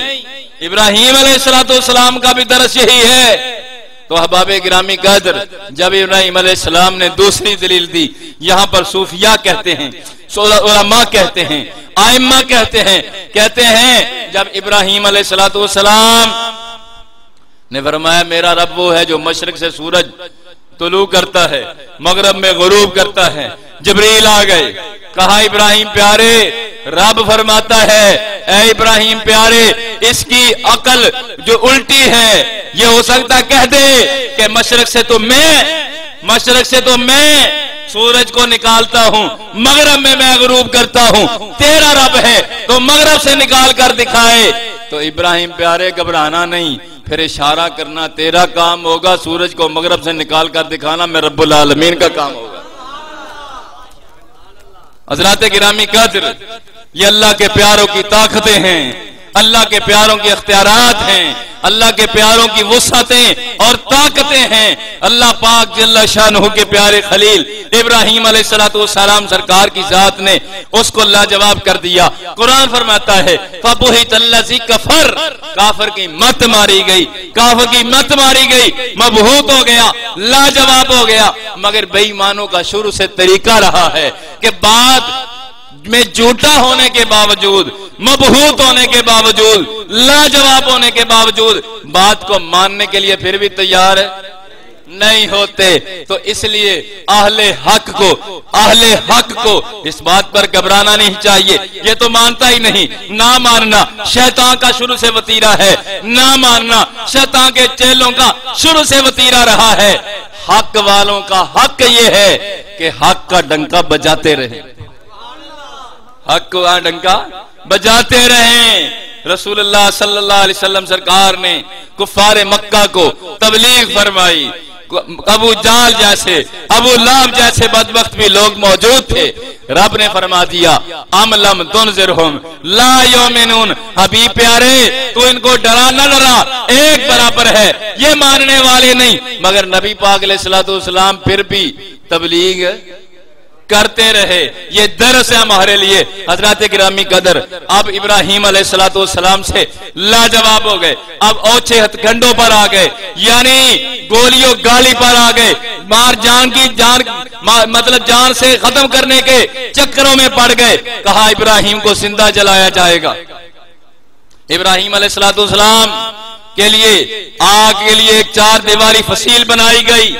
इब्राहिम अलैहिस्सलाम का भी दरस यही है। तो अहबाब गिरामी कदर, जब इब्राहिम अलैहिस्सलाम ने दूसरी दलील दी, यहां पर सूफिया कहते हैं, उलमा कहते हैं, आइम्मा कहते हैं जब इब्राहिम अलैहिस्सलाम ने फरमाया मेरा रब वो है जो मशरिक से सूरज तुलू करता है, मगरब में गुरूब करता है, जिब्रील आ गए, कहा इब्राहिम प्यारे, रब फरमाता है ऐ इब्राहिम प्यारे, इसकी अकल जो उल्टी है, ये हो सकता कह दे कि मशरक से तो मैं सूरज को निकालता हूं, मगरब में मैं गुरूब करता हूं। तेरा रब है तो मगरब से निकाल कर दिखाए। तो इब्राहिम प्यारे घबराना नहीं, फिर इशारा करना तेरा काम होगा, सूरज को मगरब से निकाल कर दिखाना मैं रब्बुल आलमीन का काम होगा। हज़रात गिरामी कद्र, ये अल्लाह के प्यारों की ताकतें हैं, अल्लाह के प्यारों के इख्तियारात हैं, अल्लाह के प्यारों की वुसअतें और ताकतें हैं। अल्लाह पाक जल्ला शानहू के प्यारे खलील इब्राहिम अलैहिस्सलाम सरकार की जात ने उसको लाजवाब कर दिया। कुरान फरमाता है फबुहितल्लज़ी कफर, काफिर की मत मारी गई, काफिर की मत मारी गई, मबहूत हो गया, लाजवाब हो गया। मगर बेईमानों का शुरू से तरीका रहा है कि बात में झूठा होने के बावजूद, मबहूत होने के बावजूद, लाजवाब होने के बावजूद बात को मानने के लिए फिर भी तैयार नहीं होते। तो इसलिए अहले हक को इस बात पर घबराना नहीं चाहिए। ये तो मानता ही नहीं, ना मानना शैतान का शुरू से वतीरा है, ना मानना शैतान के चेलों का शुरू से वतीरा रहा है। हक वालों का हक ये है कि हक का डंका बजाते रहे, हक का डंका बजाते रहें। रसूलुल्लाह सल्लल्लाहु अलैहि वसल्लम सरकार ने कुफ्फारे मक्का को तबलीग फरमाई। अबू जाल जैसे, अबू लाब जैसे बदबख्त भी लोग मौजूद थे। रब ने फरमा दिया अम लम तुनज़िरहुम ला युमिनून, हबीब प्यारे तू इनको डरा न डरा, एक बराबर है, ये मानने वाले नहीं। मगर नबी पाक अलैहिस्सलाम फिर भी तबलीग करते रहे। ये दरस है हमारे लिए। हजरत गिरामी कदर, अब इब्राहिम अलैहिस्सलाम से लाजवाब हो गए, अब औचे हथकंडों पर आ गए, यानी गोलियों गाली पर आ गए, मतलब जान से खत्म करने के चक्करों में पड़ गए। कहा इब्राहिम को जिंदा जलाया जाएगा। इब्राहिम अलैहिस्सलाम के लिए आग के लिए एक चार दीवारी फसील बनाई गई,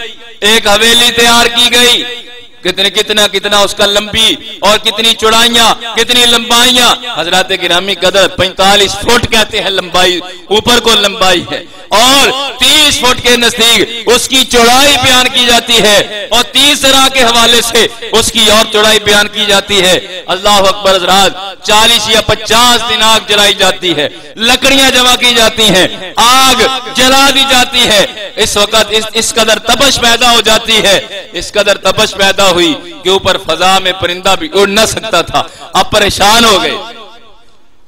एक हवेली तैयार की गई। कितना उसका लंबी और कितनी चौड़ाइयां, कितनी लंबाइयां। हजरत गिरामी कदर 45 फुट कहते हैं लंबाई, ऊपर को लंबाई है। और 30 फुट के नजदीक उसकी चौड़ाई बयान की जाती है और 30 तरह के हवाले से उसकी और चौड़ाई बयान की जाती है। अल्लाह अकबर हज़रात, 40 या 50 दिन आग जलाई जाती है, लकड़ियां जमा की जाती हैं, आग जला दी जाती है। इस वक्त इस कदर तपश पैदा हो जाती है, इस कदर तपश पैदा हुई कि ऊपर फजा में परिंदा भी उड़ न सकता था। अब परेशान हो गए,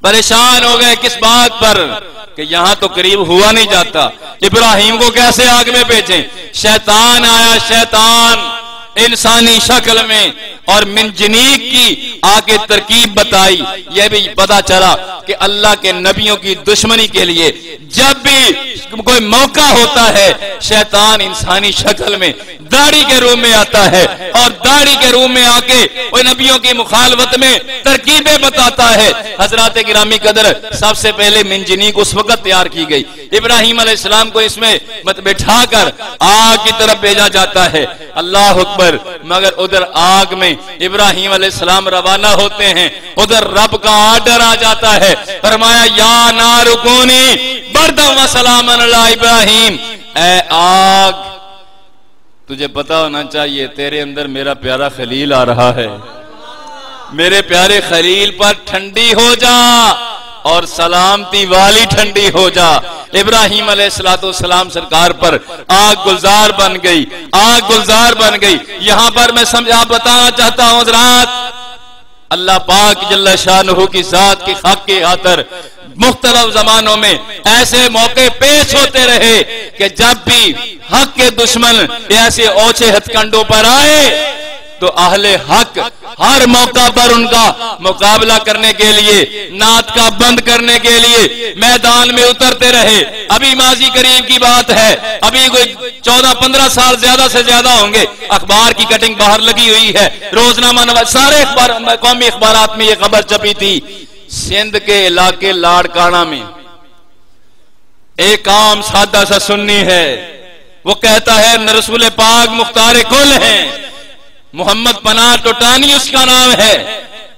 परेशान हो गए किस बात पर कि यहां तो करीब हुआ नहीं जाता, इब्राहिम को कैसे आग में भेजें। शैतान आया, शैतान इंसानी शक्ल में और मिनजनीक की आके तरकीब बताई। यह भी पता चला कि अल्लाह के नबियों की दुश्मनी के लिए जब भी कोई मौका होता है, शैतान इंसानी शक्ल में दाढ़ी के रूप में आता है और दाढ़ी के रूप में आके कोई नबियों की मुखालफत में तरकीबें बताता है। हजरात गिरामी कदर, सबसे पहले मिनजनीक उस वक्त तैयार की गई, इब्राहिम अलैहिस्सलाम को इसमें बिठाकर आग की तरफ भेजा जाता है। अल्लाह अकबर, मगर उधर आग में इब्राहिम अलैहिस्सलाम रवाना होते हैं, उधर रब का आर्डर आ जाता है, फरमाया या नारुकूनी बरदम व सलामन अला इब्राहिम। ए आग, तुझे पता होना चाहिए तेरे अंदर मेरा प्यारा खलील आ रहा है, मेरे प्यारे खलील पर ठंडी हो जा और सलामती वाली ठंडी हो जा। इब्राहिम अलैहिस्सलाम सरकार पर आग गुलजार बन गई, आग गुलजार बन गई। यहां पर मैं समझा बताना चाहता हूं हज़रात, अल्लाह पाक जल्ल शानुहु की जात की हक की खातिर मुख्तलिफ जमानों में ऐसे मौके पेश होते रहे कि जब भी हक के दुश्मन ऐसे ओछे हथकंडों पर आए तो अहले हक हर मौका पर उनका मुकाबला करने के लिए, नात का बंद करने के लिए मैदान में उतरते रहे। अभी माजी करीब की बात है, अभी कोई 14-15 साल ज्यादा से ज्यादा होंगे, अखबार की कटिंग बाहर लगी हुई है, रोजनामा सारे अखबार कौमी अखबारात में ये खबर छपी थी। सिंध के इलाके लाड़काना में एक आम सादा सा सुन्नी है, वो कहता है रसूल पाक मुख्तार कुल हैं, मोहम्मद पनाह टोटानी उसका नाम है।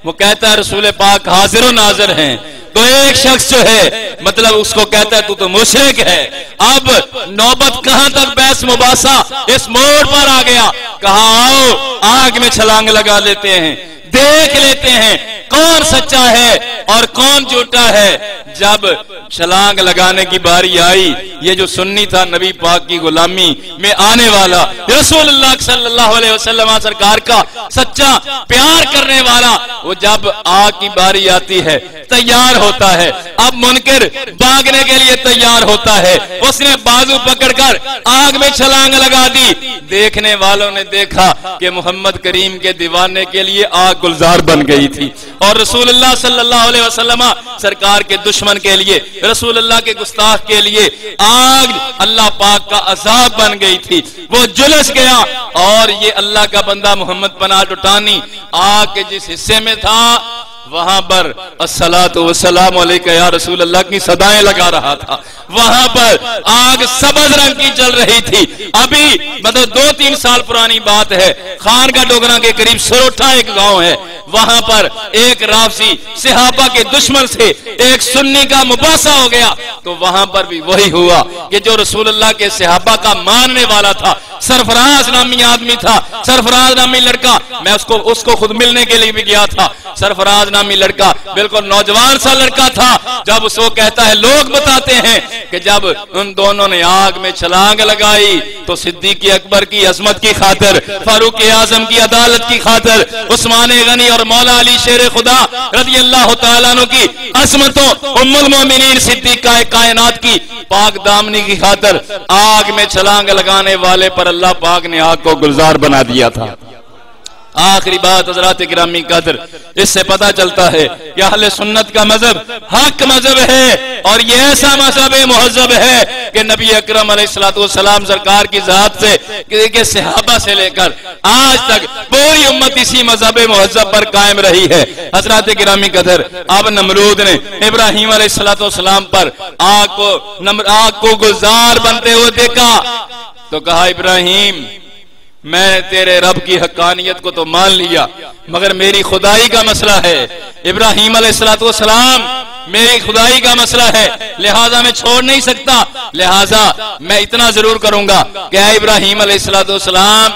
वो कहता है रसूल पाक हाजिर नाजिर हैं। तो एक शख्स जो है मतलब उसको कहता है तू तो मुशरिक है। अब नौबत कहां तक बहस मुबासा इस मोड़ पर आ गया, कहा आओ आग में छलांग लगा लेते हैं, देख लेते हैं कौन सच्चा है और कौन झूठा है। जब छलांग लगाने की बारी आई, ये जो सुन्नी था नबी पाक की गुलामी में आने वाला, रसूलुल्लाह सल्लल्लाहु अलैहि वसल्लम सरकार का सच्चा प्यार करने वाला, वो जब आग की बारी आती है तैयार होता है। अब मुनकिर भागने के लिए तैयार होता है, उसने बाजू पकड़कर आग में छलांग लगा दी। देखने वालों ने देखा कि मोहम्मद करीम के दीवाने के लिए आग गुलजार बन गई थी और रसूलुल्लाह सल्लल्लाहु अलैहि वसल्लम सरकार के दुश्मन के लिए, रसूलुल्लाह के गुस्ताख के लिए आग अल्लाह पाक का अजाब बन गई थी। वो जुलस गया और ये अल्लाह का बंदा मोहम्मद पनाह टोटानी आग के जिस हिस्से में था वहां पर अस्सलातु वस्सलामु अलैका या रसूल अल्लाह की सदाएं लगा रहा था। वहां पर आग सबज रंग की जल रही थी। अभी मतलब 2-3 साल पुरानी बात है, खान का डोगरा के करीब सरोठा एक गांव है, वहां पर एक राफसी सहाबा के दुश्मन से एक सुन्नी का मुबासा हो गया। तो वहां पर भी वही हुआ कि जो रसूलुल्लाह के सहाबा का मानने वाला था, सरफराज नामी आदमी था, सरफराज नामी लड़का, मैं उसको खुद मिलने के लिए भी गया था। सरफराज नामी लड़का बिल्कुल नौजवान सा लड़का था। जब उसको कहता है, लोग बताते हैं कि जब उन दोनों ने आग में छलांग लगाई तो सिद्दीक अकबर की अजमत की खातिर, फारूक आजम की अदालत की खातिर, उस्मान गनी और मौला अली शेर खुदा रज़ी अल्लाह तआला अन्हु की अजमतों, उम्मुल मोमिनीन सिद्दीका कायनात की पाक दामनी की खातिर आग में छलांग लगाने वाले पर अल्लाह पाक ने आग को गुलजार बना दिया था। आखिरी बात हज़रात गिरामी कदर, इससे पता चलता है कि अहले सुन्नत का मजहब हक मजहब है और ये ऐसा मजहब मुहज्जब है कि नबी अकरम अलैहिस्सलाम सरकार की जात से के सहाबा से लेकर आज तक पूरी उम्मत इसी मजहब मुहज्जब पर कायम रही है। हज़रात गिरामी कदर, अब नमरूद ने इब्राहिम अलैहिस्सलाम पर आग को गुलजार बनते हुए देखा तो कहा, इब्राहिम मैं तेरे रब की हक्कानियत को तो मान लिया मगर मेरी खुदाई का मसला है। इब्राहिम अलैहिस्सलाम मेरी खुदाई का मसला है, लिहाजा मैं छोड़ नहीं सकता, लिहाजा मैं इतना जरूर करूंगा कि ऐ इब्राहिम अलैहिस्सलाम,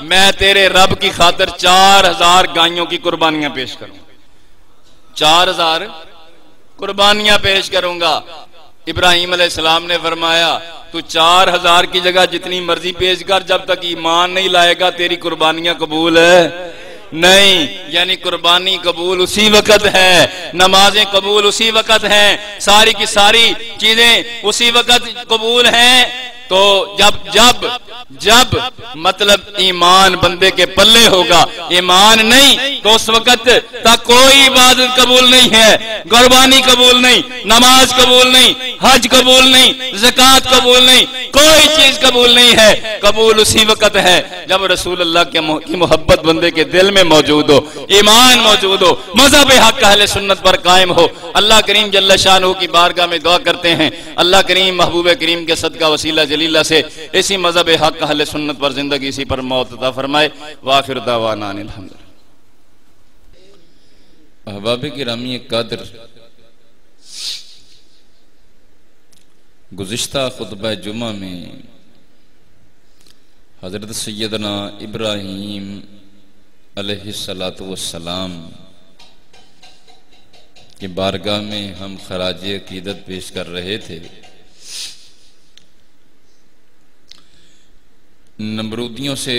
मैं तेरे रब की खातिर 4000 गायों की कुर्बानियां पेश करूंगा, 4000 कुर्बानियां पेश करूंगा। इब्राहिम अलैहिस्सलाम ने फरमाया, तू 4000 की जगह जितनी मर्जी पेश कर, जब तक ईमान नहीं लाएगा तेरी कुर्बानियां कबूल है नहीं। यानी कुर्बानी कबूल उसी वक्त है, नमाजें कबूल उसी वक्त हैं, सारी की सारी चीजें उसी वक्त कबूल हैं। तो जब जब जब मतलब ईमान बंदे के पल्ले होगा, ईमान नहीं तो उस वक्त तक कोई इबादत कबूल नहीं है, कुर्बानी कबूल नहीं, नमाज कबूल नहीं, हज कबूल नहीं, ज़कात कबूल नहीं, कोई चीज कबूल नहीं है। कबूल उसी वक्त है जब रसूल अल्लाह की मोहब्बत बंदे के दिल में मौजूद हो, ईमान मौजूद हो, मज़हब हक अहले सुन्नत पर कायम हो। अल्लाह करीम जल्ल शानहू की बारगाह में दुआ करते हैं, अल्लाह करीम महबूब करीम के सदका वसीला जलीला से इसी मज़हब हक अहले सुन्नत पर जिंदगी, इसी पर मौत अता फरमाए। वाखिर दावाना अनिल हम्दुलिल्लाह। अहबाब किरामी कद्र, गुज़िश्ता खुतबा जुमा में हजरत सैयदना इब्राहीम अलैहिस्सलातु वस्सलाम की बारगाह में हम खराज अकीदत पेश कर रहे थे। नमरूदियों से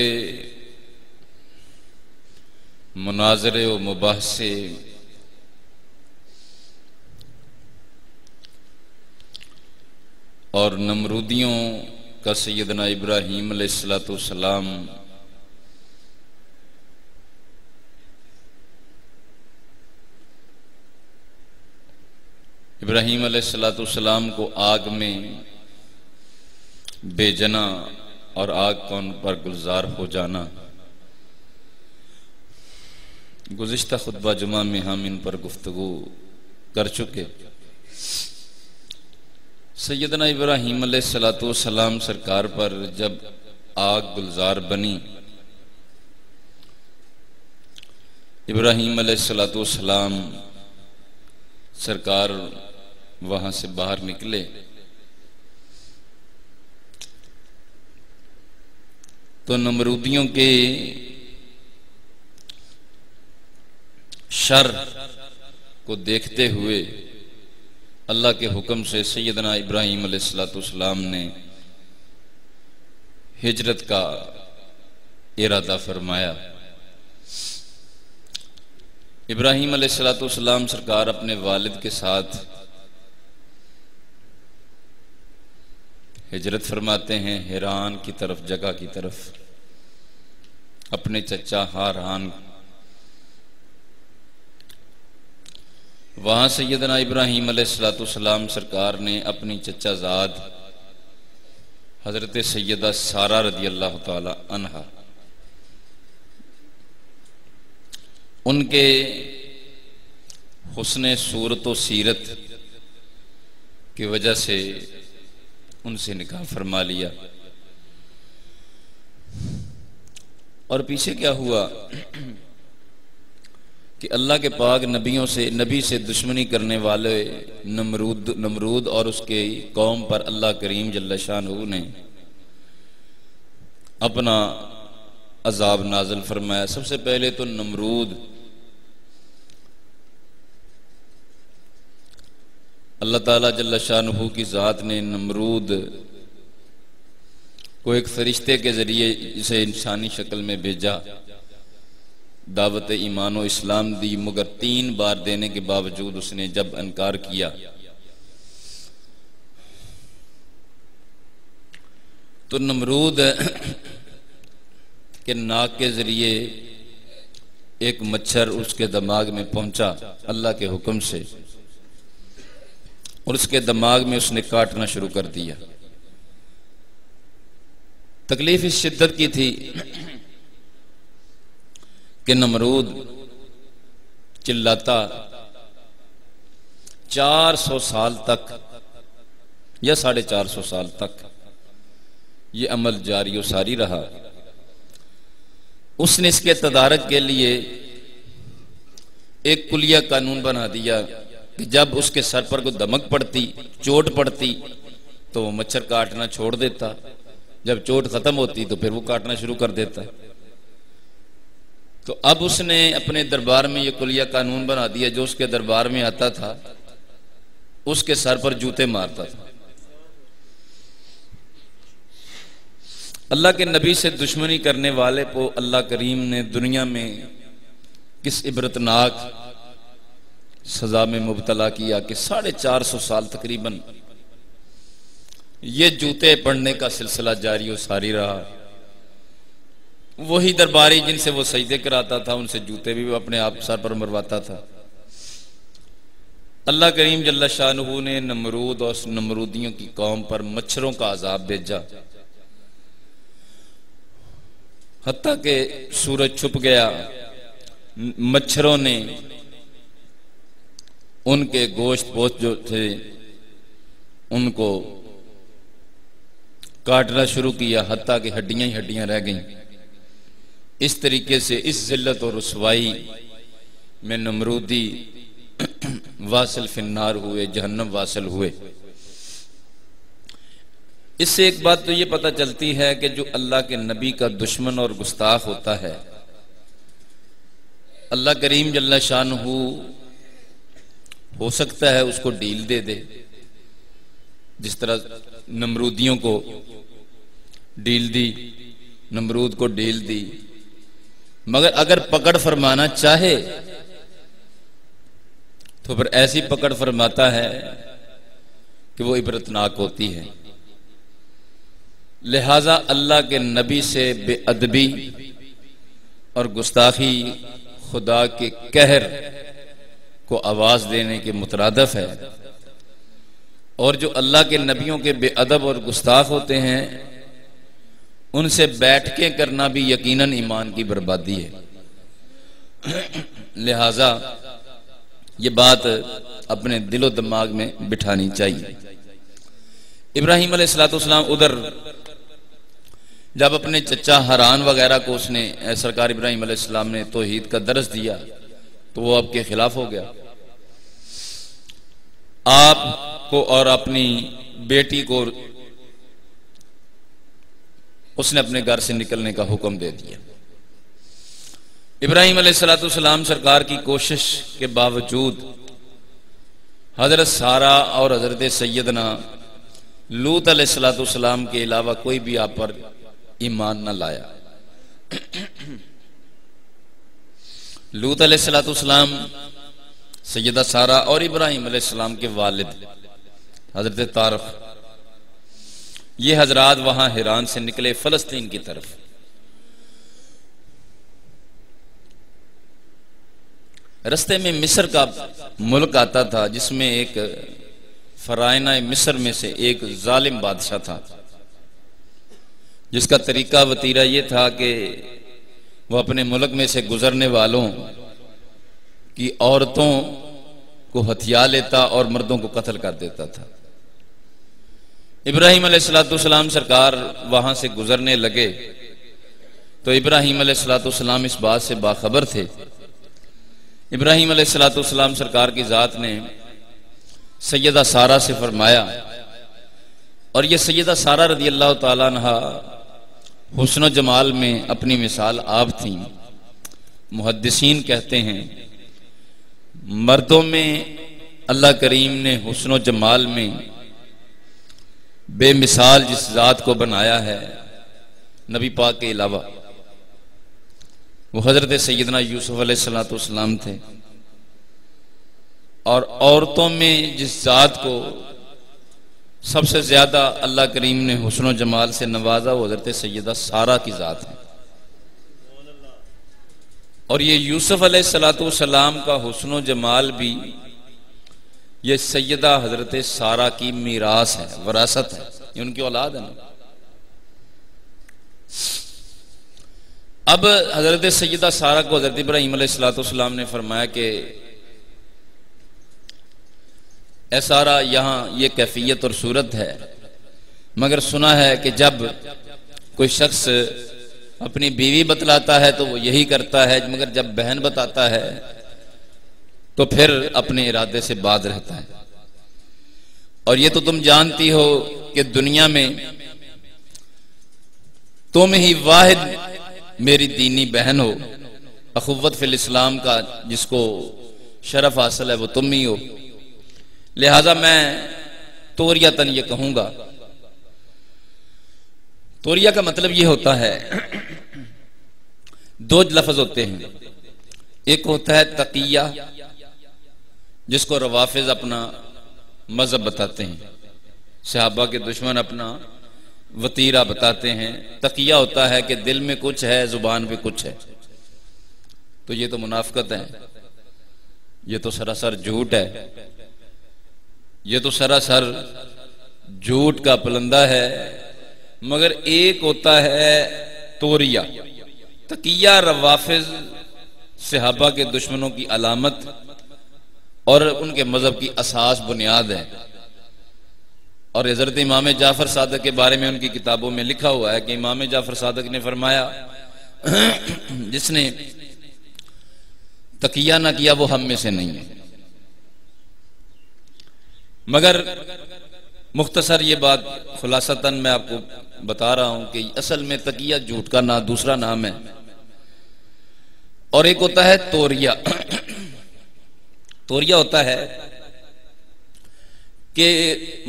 मुनाजरे व मुबाहसे और नमरूदियों का सैयदना इब्राहीम अलैहिस्सलाम इब्राहीम अलैहिस्सलाम को आग में भेजना और आग कौन पर गुलजार हो जाना, गुज़िश्ता खुतबा जुमा में हम इन पर गुफ्तगू कर चुके। सैयदना इब्राहीम अलैहिस्सलाम सरकार पर जब आग गुलजार बनी, इब्राहीम अलैहिस्सलाम सरकार वहां से बाहर निकले तो नमरूदियों के शर को देखते हुए अल्लाह के हुक्म से सैयदना इब्राहीम अलैहिस्सलाम ने हिजरत का इरादा फरमाया। इब्राहीम अलैहिस्सलाम सरकार अपने वालिद के साथ हिजरत फरमाते हैं हिरान की तरफ, जगह की तरफ, अपने चचा हारान। वहां सैयदना इब्राहीम अलैहिस्सलाम सरकार ने अपनी चचाजाद हजरत सैयदा सारा रदी अल्लाह ताला अन्हा, उनके हुस्ने सूरत व सीरत की वजह से उनसे निकाह फरमा लिया। और पीछे क्या हुआ कि अल्लाह के पाक नबी से दुश्मनी करने वाले नमरूद और उसके कौम पर अल्लाह करीम जल्ल शानहू ने अपना अजाब नाज़िल फरमाया। सबसे पहले तो नमरूद अल्लाह ताला जल्ल शानहू की ज़ात ने नमरूद को एक फरिश्ते के जरिए इसे इंसानी शक्ल में भेजा, दावत ईमान व इस्लाम दी, मगर 3 बार देने के बावजूद उसने जब इनकार किया तो नमरूद के नाक के जरिए एक मच्छर उसके दिमाग में पहुंचा अल्लाह के हुक्म से, और उसके दिमाग में उसने काटना शुरू कर दिया। तकलीफ इस शिद्दत की थी कि नमरूद चिल्लाता 400 साल तक या 450 साल तक ये अमल जारी व सारी रहा। उसने इसके तदारक के लिए एक कुलिया कानून बना दिया कि जब उसके सर पर कोई दमक पड़ती, चोट पड़ती, तो वो मच्छर काटना छोड़ देता, जब चोट खत्म होती तो फिर वो काटना शुरू कर देता। तो अब उसने अपने दरबार में ये कुलिया कानून बना दिया, जो उसके दरबार में आता था उसके सर पर जूते मारता था। अल्लाह के नबी से दुश्मनी करने वाले को अल्लाह करीम ने दुनिया में किस इबरतनाक सजा में मुब्तला किया कि 450 साल तकरीबन ये जूते पड़ने का सिलसिला जारी और सारी रहा। वही दरबारी जिनसे वो सजदे कराता था, उनसे जूते भी वो अपने आप सर पर मरवाता था। अल्लाह करीम जल्ला शानहू ने नमरूद और नमरूदियों की कौम पर मच्छरों का अजाब भेजा, हत्ता के सूरज छुप गया, मच्छरों ने उनके गोश्त पोस्ट जो थे उनको काटना शुरू किया, हत्ता कि हड्डियां ही हड्डियां रह गईं। इस तरीके से इस जिल्लत और रुसवाई में नमरूदी वासिल फिन्नार हुए, जहन्नम वासिल हुए। इससे एक बात तो ये पता चलती है कि जो अल्लाह के नबी का दुश्मन और गुस्ताख होता है, अल्लाह करीम जल्ला शानहू हो सकता है उसको डील दे दे, जिस तरह नमरूदियों को डील दी, नमरूद को डील दी। मगर अगर पकड़ फरमाना चाहे तो फिर ऐसी पकड़ फरमाता है कि वो इबरतनाक होती है। लिहाजा अल्लाह के नबी से बेअदबी और गुस्ताखी खुदा के कहर को आवाज देने के मुतरादफ है, और जो अल्लाह के नबियों के बेअदब और गुस्ताख होते हैं उनसे बैठ के करना भी यकीनन ईमान की बर्बादी है। लिहाजा ये बात अपने दिलो दिमाग में बिठानी चाहिए। इब्राहिम अलैहिस्सलाम उधर जब अपने चचा हरान वगैरह को उसने सरकार इब्राहिम अलैहिस्सलाम ने तौहीद का दर्स दिया तो वो आपके खिलाफ हो गया। आपको और अपनी बेटी को उसने अपने घर से निकलने का हुक्म दे दिया। इब्राहिम अलैहिस्सलाम सरकार की कोशिश के बावजूद हजरत सारा और हजरत सैयदना लूत अलैहिस्सलाम के अलावा कोई भी आप पर ईमान न लाया। लूत अलैहिस्सलाम, सैयदा सारा और इब्राहिम अलैहिस्सलाम के वालिद हजरत तारक, ये हजरात वहां हिरान से निकले फलस्तीन की तरफ। रस्ते में मिस्र का मुल्क आता था जिसमें एक फरायना मिस्र में से एक जालिम बादशाह था, जिसका तरीका वतीरा यह था कि वह अपने मुल्क में से गुजरने वालों की औरतों को हथिया लेता और मर्दों को कत्ल कर देता था। इब्राहिम अलैहिस्सलाम सरकार वहां से गुजरने लगे तो इब्राहिम अलैहिस्सलाम इस बात से बाखबर थे। इब्राहिम अलैहिस्सलाम सरकार की जात ने सैयदा सारा से फरमाया, और ये सैयदा सारा रदी अल्लाह ताला अन्हा हुस्न जमाल में अपनी मिसाल आप थी। मुहद्दिसीन कहते हैं मर्दों में अल्लाह करीम ने हुस्न जमाल में बेमिसाल जिस जात को बनाया है नबी पाक के अलावा, वो हजरत सैयदना यूसुफ अलैहिस्सलाम थे। और औरतों में जिस जात को सबसे ज्यादा अल्लाह करीम ने हुस्न जमाल से नवाजा वो हजरत सैयदा सारा की जात है। और ये यूसुफ अलैहिस्सलाम का हुस्न जमाल भी ये सैयदा हजरत सारा की मीरास है, वरासत है, ये उनकी औलाद है ना। अब हजरत सैयदा सारा को हजरत इब्राहिम अलैहिस्सलाम ने फरमाया कि ऐ सारा, यहाँ ये कैफियत और सूरत है, मगर सुना है कि जब कोई शख्स अपनी बीवी बतलाता है तो वो यही करता है, मगर जब बहन बताता है तो फिर अपने इरादे से बाज रहता है। और ये तो तुम जानती हो कि दुनिया में तुम ही वाहिद मेरी दीनी बहन हो, अखुव्वत फिल इस्लाम का जिसको शरफ हासिल है वो तुम ही हो। लिहाजा मैं तोरियतन ये कहूंगा, तोरिया का मतलब ये होता है, दो लफ्ज होते हैं। एक होता है तकिया, जिसको रवाफिज अपना मजहब बताते हैं, सहाबा के दुश्मन अपना वतीरा बताते हैं। तकिया होता है कि दिल में कुछ है, जुबान पे कुछ है। तो ये तो मुनाफिकत है, ये तो सरासर झूठ है, ये तो सरासर झूठ का पलंदा है। मगर एक होता है तोरिया। तकिया रवाफिज सहाबा के दुश्मनों की अलामत और उनके मजहब की असास बुनियाद है। और हजरत इमाम जाफर सादक के बारे में उनकी किताबों में लिखा हुआ है कि इमाम जाफर सादक ने फरमाया, जिसने तकिया ना किया वो हम में से नहीं है। मगर मुख्तसर ये बात खुलासतन मैं आपको बता रहा हूं कि असल में तकिया झूठ का ना दूसरा नाम है। और एक होता है तोरिया। तोरिया होता है कि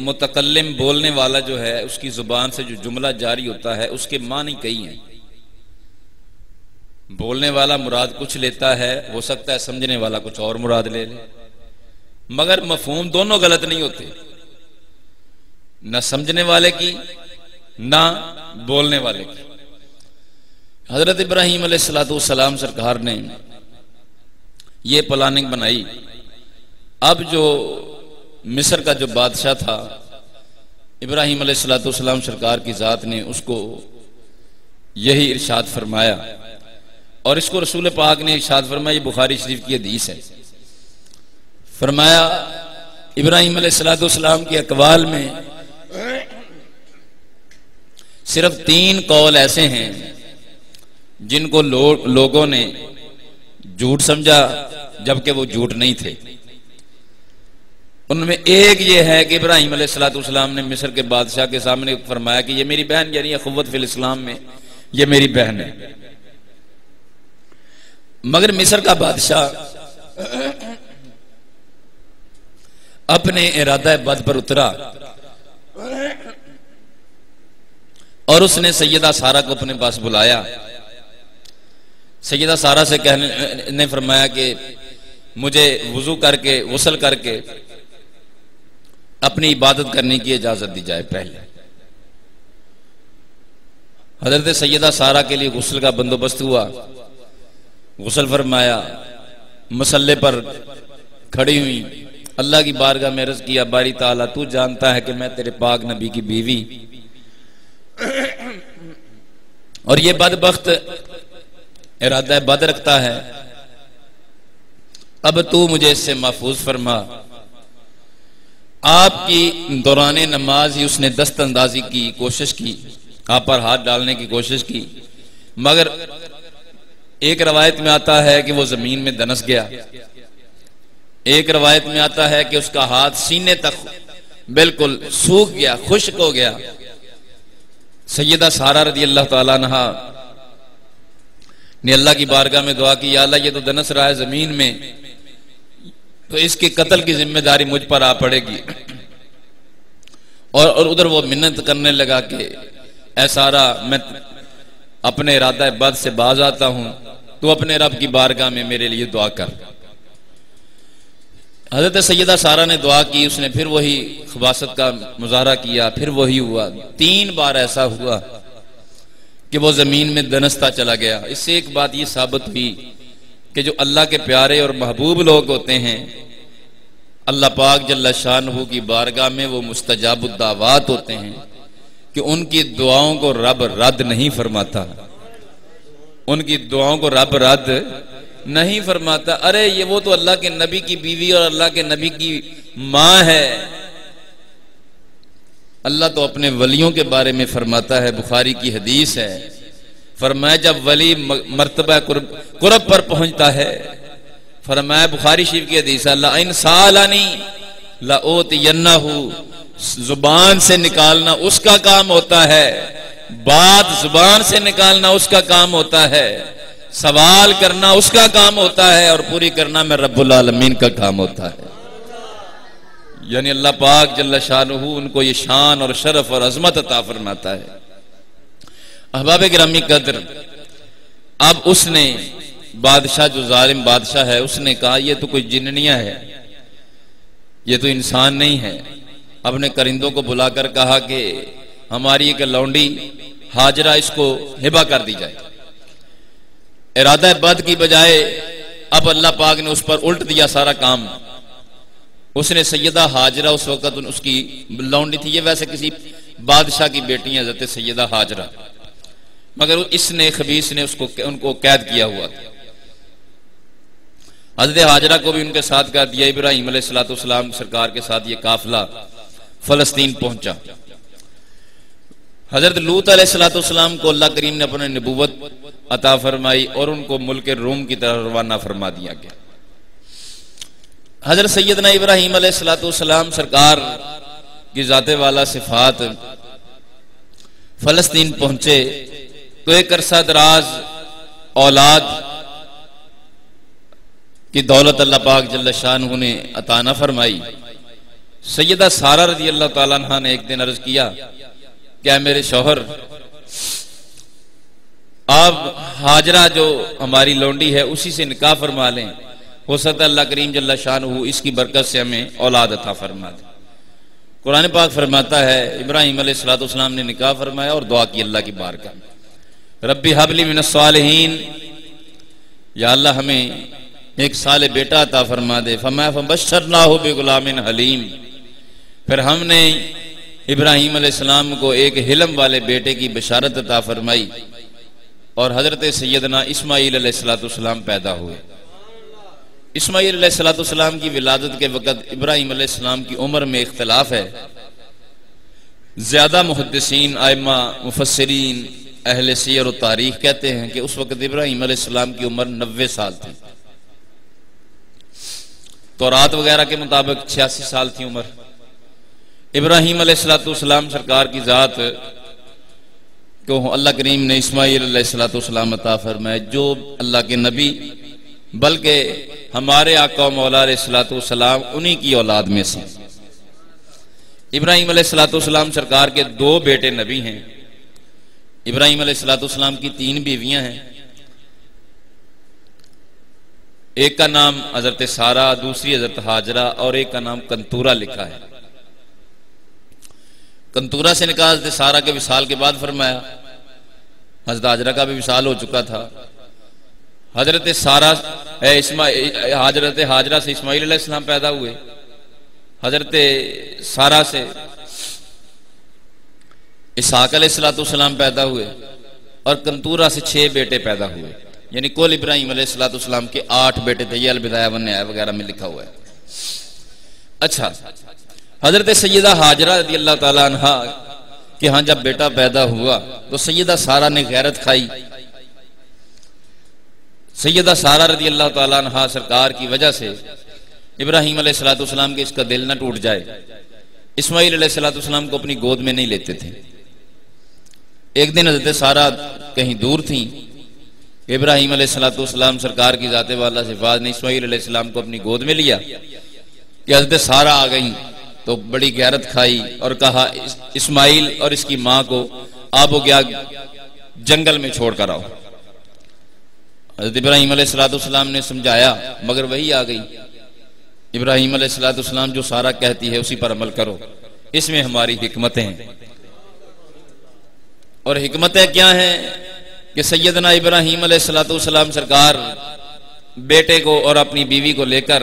मुतकल्लिम बोलने वाला जो है उसकी जुबान से जो जुमला जारी होता है उसके मानी कई हैं। बोलने वाला मुराद कुछ लेता है, हो सकता है समझने वाला कुछ और मुराद ले ले, मगर मफहूम दोनों गलत नहीं होते, ना समझने वाले की ना बोलने वाले की। हजरत इब्राहीम अलैहिस्सलाम सरकार ने ये प्लानिंग बनाई। अब जो मिस्र का जो बादशाह था, इब्राहीम अलैहिस्सलाम सरकार की जात ने उसको यही इरशाद फरमाया, और इसको रसूल पाक ने इरशाद फरमाया, बुखारी शरीफ की हदीस है। फरमाया इब्राहीम अलैहिस्सलाम के अकवाल में सिर्फ 3 कौल ऐसे हैं जिनको लोगों ने झूठ समझा जबकि वो झूठ नहीं थे। उनमें एक ये है कि इब्राहीम अलैहिस्सलाम ने मिस्र के बादशाह के सामने फरमाया कि ये मेरी बहन, यानी अखुव्वत फिल इस्लाम में ये मेरी बहन है। मगर मिस्र का बादशाह अपने इरादा बद पर उतरा और उसने सैयदा सारा को अपने पास बुलाया। सैयदा सारा से कहने ने फरमाया कि मुझे वुजू करके गुस्ल करके अपनी इबादत करने की इजाजत दी जाए। पहले हजरत सैयदा सारा के लिए गुस्ल का बंदोबस्त हुआ, गुस्ल फरमाया, मसल्ले पर खड़ी हुई, अल्लाह की बारगाह में अर्ज किया, बारी ताला तू जानता है कि मैं तेरे पाक नबी की बीवी और ये बदबख्त इरादा बद रखता है, अब तू मुझे इससे महफूज फरमा। आपकी दौरान नमाज ही उसने दस्त अंदाजी की कोशिश की, आप पर हाथ डालने की कोशिश की, मगर एक रवायत में आता है कि वो जमीन में दनस गया, एक रवायत में आता है कि उसका हाथ सीने तक बिल्कुल सूख गया, खुश्क हो गया। सैयदा सारा रज़ी अल्लाह ताला अन्हा ने अल्लाह की बारगाह में दुआ की, या अल्लाह ये तो दनस रहा है जमीन में, तो इसके कत्ल की जिम्मेदारी मुझ पर आ पड़ेगी। और उधर वो मिन्नत करने लगा कि ऐ सारा, मैं अपने इरादा बद से बाज आता हूं, तू अपने रब की बारगाह में मेरे लिए दुआ कर। हजरत सैयदा सारा ने दुआ की, उसने फिर वही खबासत का मुजाहरा किया, फिर वही हुआ। 3 बार ऐसा हुआ कि वो जमीन में दनसता चला गया। इससे एक बात ये साबित हुई कि जो अल्लाह के प्यारे और महबूब लोग होते हैं, अल्लाह पाक जल्ला शानहू की बारगाह में वो मुस्तजाबुद दावात होते हैं कि उनकी दुआओं को रब रद्द नहीं फरमाता, उनकी दुआओं को रब रद्द नहीं फरमाता। अरे ये वो तो अल्लाह के नबी की बीवी और अल्लाह के नबी की मां है। अल्लाह तो अपने वलियों के बारे में फरमाता है, बुखारी की हदीस है, फरमाया जब वली मर्तबा कुर्ब पर पहुंचता है, फरमाया, बुखारी शरीफ की हदीस है, ला इन सालानी ला ओतियन्नहु, जुबान से निकालना उसका काम होता है, बात जुबान से निकालना उसका काम होता है, सवाल करना उसका काम होता है, और पूरी करना में रब्बुल आलमीन का काम होता है। यानी अल्लाह पाक जल्ल शानुहु उनको ये शान और शरफ और अजमत अता फरमाता है। अहबाब गिरामी कद्र, अब उसने बादशाह, जो जालिम बादशाह है, उसने कहा ये तो कोई जिन्निया है, ये तो इंसान नहीं है। अपने करिंदों को बुलाकर कहा कि हमारी एक लौंडी हाजरा, इसको हिबा कर दी जाए। इरादा बद की बजाय अब अल्लाह पाक ने उस पर उल्ट दिया सारा काम। उसने सैयदा हाजरा, उस वक्त उसकी लौंडी थी, ये वैसे किसी बादशाह की बेटी है हज़रत सैयदा हाजरा, मगर इसने खबीस ने उनको कैद किया हुआ था। हज़रत हाजरा को भी उनके साथ कर दिया। इब्राहिम अलैहिस्सलाम सरकार के साथ ये काफिला फलस्तीन पहुंचा। हजरत लूत अलैहिस्सलाम को अल्लाह करीम ने अपने नबूवत अता फरमाई और उनको मुल्क रूम की तरफ रवाना फरमा दिया गया। हजरत सैयदना इब्राहिम अलैहिस्सलाम सरकार की जाते वाला सिफात फलस्तीन पहुंचे तो एक अरसा दराज औलाद की दौलत अल्लाह पाक जल्ल शानुहु ने अता न फरमाई। सैयदा सारा रज़ी अल्लाह ताला अन्हा ने एक दिन अर्ज किया, क्या मेरे शौहर, आप हाजरा जो हमारी लौंडी है उसी से निकाह फरमा लें, हो सकता है अल्लाह करीम जल्ल शानुहु इसकी बरकत से हमें औलाद अता फरमा दे। कुरान पाक फरमाता है, इब्राहिम अलैहिस्सलाम ने निकाह फरमाया और दुआ की अल्लाह की बारगाह में, रब्बी हबली मिनस सालिहीन, या अल्लाह हमें एक साले बेटा अता फरमा दे। फबश्शरनाहु बिगुलामिन हलीम, फिर हमने इब्राहिम अलैहिस्सलाम को एक हिलम वाले बेटे की बशारत अता फरमाई और हजरत सैयदना इस्माईल अलैहिस्सलाम पैदा हुए। इस्माईल अलैहिस्सलाम की विलादत के वक़्त इब्राहिम अलैहिस्सलाम की उम्र में इख्तिलाफ है। ज्यादा मुहद्दिसीन, आइमा, मुफस्सिरीन, अहले सीयर और तारीख कहते हैं कि उस वक़्त इब्राहिम अलैहिस्सलाम की उम्र 90 साल थी। तौरात वगैरह के मुताबिक 86 साल थी उम्र। इब्राहिम अलैहिस्सलाम सरकार की जात को अल्लाह करीम ने इस्माईल अलैहिस्सलाम अता फरमाए, जो अल्लाह के नबी बल्कि हमारे आका मौला अलैहिस्सलाम उन्हीं की औलाद में से। इब्राहिम अलैहिस्सलाम सरकार के 2 बेटे नबी हैं। इब्राहिम अलैहिस्सलाम की 3 बीवियां हैं। एक का नाम हजरत सारा, दूसरी हजरत हाजरा और एक का नाम कंतूरा लिखा है। कंतूरा से निकाह हजरत सारा के विसाल के बाद फरमाया। हजरत हाजरा का भी विसाल हो चुका था। हजरत सारा हजरत हाजरा से इस्माईल अलैहिस्सलाम पैदा हुए। हजरत सारा से इसहाक अलैहिस्सलाम पैदा हुए और कंतूरा से 6 बेटे पैदा हुए। यानी कुल इब्राहिम अलैहिस्सलाम के 8 बेटे थे। ये अल-बिदाया वन-निहाया वगैरह में लिखा हुआ है। अच्छा, हजरत सैयदा हाजरा रज़ी अल्लाह ताला अन्हा कि हाँ, जब बेटा पैदा हुआ तो सैयदा सारा ने गैरत खाई। सैयदा सारा रज़ी अल्लाह ताला अन्हा सरकार की वजह से इब्राहिम अलैहिस्सलाम के इसका दिल न टूट जाए, इस्माईल अलैहिस्सलाम को अपनी गोद में नहीं लेते थे। एक दिन हजरत सारा कहीं दूर थी। इब्राहिम अलैहिस्सलाम सरकार की जाते वाला सिफात ने इस्माईल अलैहिस्सलाम को अपनी गोद में लिया कि हजरत सारा आ गई तो बड़ी गैरत खाई और कहा, इस्माईल और इसकी मां को आबो गया जंगल में छोड़ कर आओ। हजरत इब्राहिम अलैहिस्सलाम ने समझाया मगर वही आ गई। इब्राहिम अलैहिस्सलाम जो सारा कहती है उसी पर अमल करो, इसमें हमारी हिकमतें हैं। और हिकमतें क्या हैं कि सैयदना इब्राहिम अलैहिस्सलाम सरकार बेटे को और अपनी बीवी को लेकर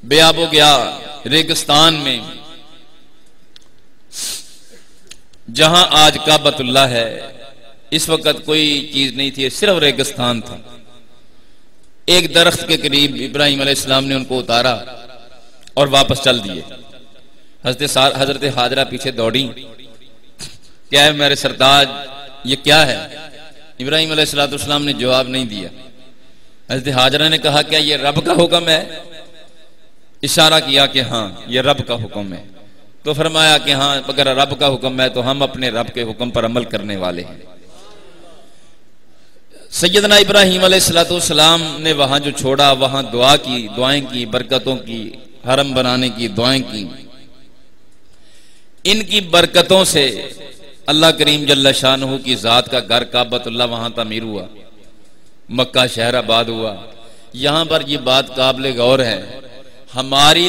बेआबो गया रेगिस्तान में, जहां आज काबतुल्लाह है। इस वक्त कोई चीज नहीं थी, सिर्फ रेगिस्तान था। एक दरख्त के करीब इब्राहिम अलैहिस्सलाम ने उनको उतारा और वापस चल दिए। हजरत हाजरा पीछे दौड़ी, क्या है मेरे सरताज, ये क्या है? इब्राहिम अलैहिस्सलाम ने जवाब नहीं दिया। हज़रत हाजरा ने कहा क्या ये रब का हुक्म है? इशारा किया कि हाँ ये रब का हुक्म है। तो फरमाया कि हाँ अगर रब का हुक्म है तो हम अपने रब के हुक्म पर अमल करने वाले हैं। सैयदना इब्राहीम अलैहिस्सलाम ने वहां जो छोड़ा वहां दुआ की, दुआएं की, बरकतों की, हरम बनाने की दुआएं की। इनकी बरकतों से अल्लाह करीम जल्ला शानहू की जात का घर काबतुल्लाह वहां तामीर हुआ, मक्का शहर आबाद हुआ। यहां पर यह बात काबिल गौर है, हमारी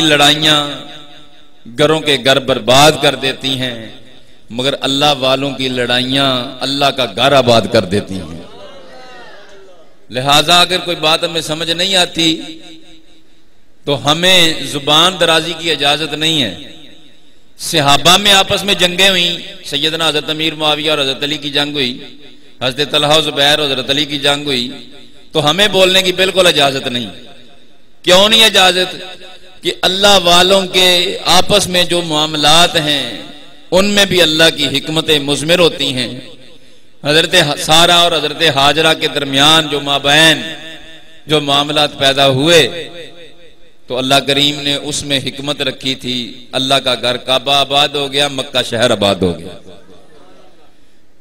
लड़ाइयां घरों के घर बर्बाद कर देती हैं, मगर अल्लाह वालों की लड़ाइयां अल्लाह का घर आबाद कर देती हैं। लिहाजा अगर कोई बात हमें समझ नहीं आती तो हमें जुबान दराजी की इजाजत नहीं है। सहाबा में आपस में जंगें हुई, सैयदना हजरत अमीर मुआविया और हजरत अली की जंग हुई, हजरत तलहा जुबैर और हजरत अली की जंग हुई, तो हमें बोलने की बिल्कुल इजाजत नहीं। क्यों नहीं इजाजत? कि अल्लाह वालों के आपस में जो मामलात हैं उनमें भी अल्लाह की हिकमतें मुज़मिर होती हैं। हजरत सारा और हजरत हाजरा के दरमियान जो माबैन जो मामलात पैदा हुए तो अल्लाह करीम ने उसमें हिकमत रखी थी। अल्लाह का घर काबा आबाद हो गया, मक्का शहर आबाद हो गया।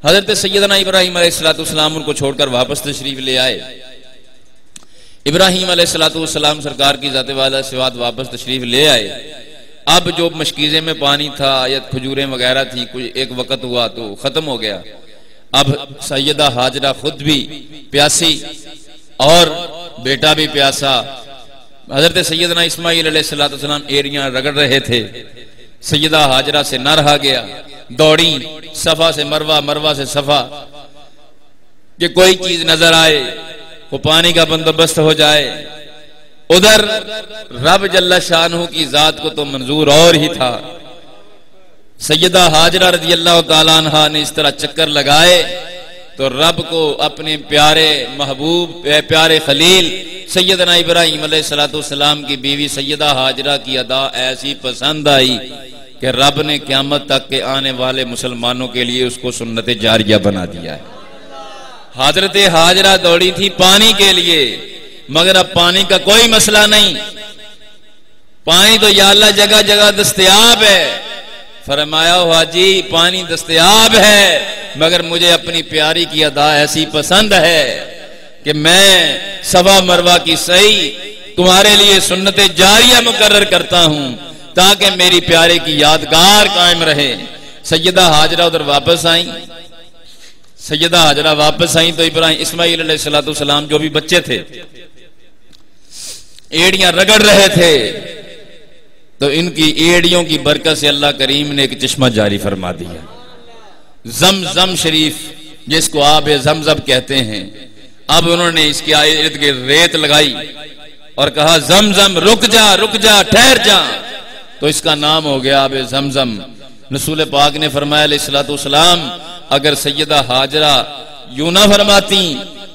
हजरत सैयदना इब्राहीम अलैहिस्सलाम उनको छोड़कर वापस तशरीफ ले आए। इब्राहीम अलैहिस्सलाम सरकार की जाते वाला सिवात वापस तशरीफ ले आए। अब जो मशकीज़े में पानी था या खजूरें वगैरह थी, कोई एक वक्त हुआ तो खत्म हो गया। अब सैयदा हाजरा खुद भी प्यासी और बेटा भी प्यासा। हजरत सैयदना इस्माइल अलैहिस्सलाम एरिया रगड़ रहे थे, सैयदा हाजरा से न रहा गया, दौड़ी सफा से मरवा, मरवा से सफा, कि कोई चीज नजर आए, वो पानी का बंदोबस्त हो जाए। उधर रब जल्ला शानहू की जात को तो मंजूर और ही था। सैयदा हाजरा रज़ियल्लाहु ताला अन्हा ने इस तरह चक्कर लगाए तो रब को अपने प्यारे महबूब प्यारे खलील सैयदना इब्राहीम अलैहिस्सलाम की बीवी सैयदा हाजरा की अदा ऐसी पसंद आई कि रब ने क़यामत तक के आने वाले मुसलमानों के लिए उसको सुन्नत जारिया बना दिया है। हजरत हाजरा दौड़ी थी पानी के लिए, मगर अब पानी का कोई मसला नहीं, पानी तो या अल्लाह जगह जगह दस्तयाब है। फरमाया हाजी पानी दस्तयाब है, मगर मुझे अपनी प्यारी की अदा ऐसी पसंद है कि मैं सवा मरवा की सही तुम्हारे लिए सुन्नत जारिया मुकर्रर करता हूं ताकि मेरी प्यारे की यादगार कायम रहे। सैयदा हाजरा उधर वापस आई। सैयदा हाजरा वापस आई तो इब्राहीम इस्माइल अलैहिस्सलाम जो भी बच्चे थे एड़ियां रगड़ रहे थे, तो इनकी एड़ियों की बरकत से अल्लाह करीम ने एक चश्मा जारी फरमा दिया, जमजम शरीफ, जिसको आब जमजम कहते हैं। अब उन्होंने इसके इर्द गिर्द रेत लगाई और कहा जमजम रुक जा ठहर जा, तो इसका नाम हो गया आब जमजम। रसूल पाक ने फरमाया अलैहिस्सलाम अगर सैयदा हाजरा यूं ना फरमाती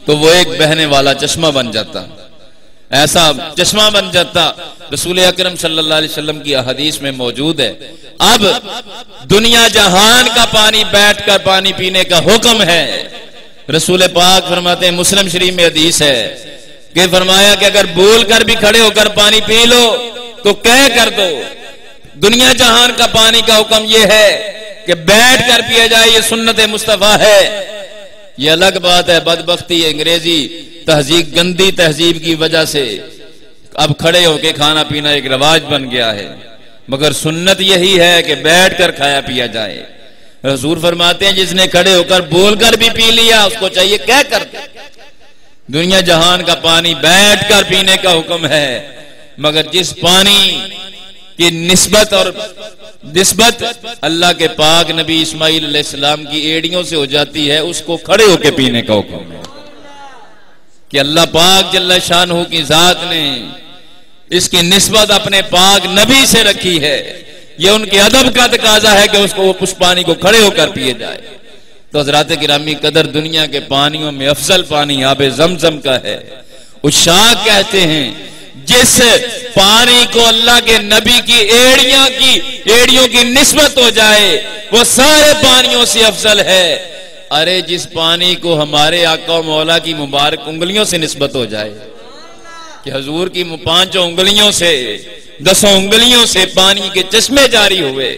तो वो एक बहने वाला चश्मा बन जाता, ऐसा चश्मा बन जाता। रसूल अकरम सल्लल्लाहु अलैहि वसल्लम की हदीस में मौजूद है। अब दुनिया जहान का पानी बैठकर पानी पीने का हुक्म है। रसूल पाक फरमाते हैं, मुस्लिम शरीफ में हदीस है कि फरमाया कि अगर भूल कर भी खड़े होकर पानी पी लो तो कह कर दो दुनिया जहान का पानी का हुक्म यह है कि बैठ कर पिया जाए, ये सुन्नत मुस्तफा है। ये अलग बात है, बदबख्ती अंग्रेजी तहजीब गंदी तहजीब की वजह से अब खड़े होके खाना पीना एक रिवाज बन गया है, मगर सुन्नत यही है कि बैठ कर खाया पिया जाए। हुजूर फरमाते हैं जिसने खड़े होकर बोलकर भी पी लिया उसको चाहिए कह कर। दुनिया जहान का पानी बैठ कर पीने का हुक्म है, मगर जिस पानी की निस्बत अल्लाह के पाक नबी इस्माइल अलैहिस्सलाम की एड़ियों से हो जाती है उसको खड़े होकर पीने का हुक्म है। कि अल्लाह पाक जल्ला शानहू की जात ने इसकी निस्बत अपने पाक नबी से रखी है। यह उनके अदब का तकाजा है कि उसको उस पानी को खड़े होकर पिए जाए। तो हज़रात गिरामी कदर दुनिया के पानियों में अफजल पानी आबे जमजम का है। उशाक कहते हैं जिस पानी को अल्लाह के नबी की एड़ियों की निस्बत हो जाए वो सारे पानियों से अफजल है। अरे जिस पानी को हमारे आका मौला की मुबारक उंगलियों से निस्बत हो जाए कि हजूर की 5 उंगलियों से 10 उंगलियों से पानी के चश्मे जारी हुए,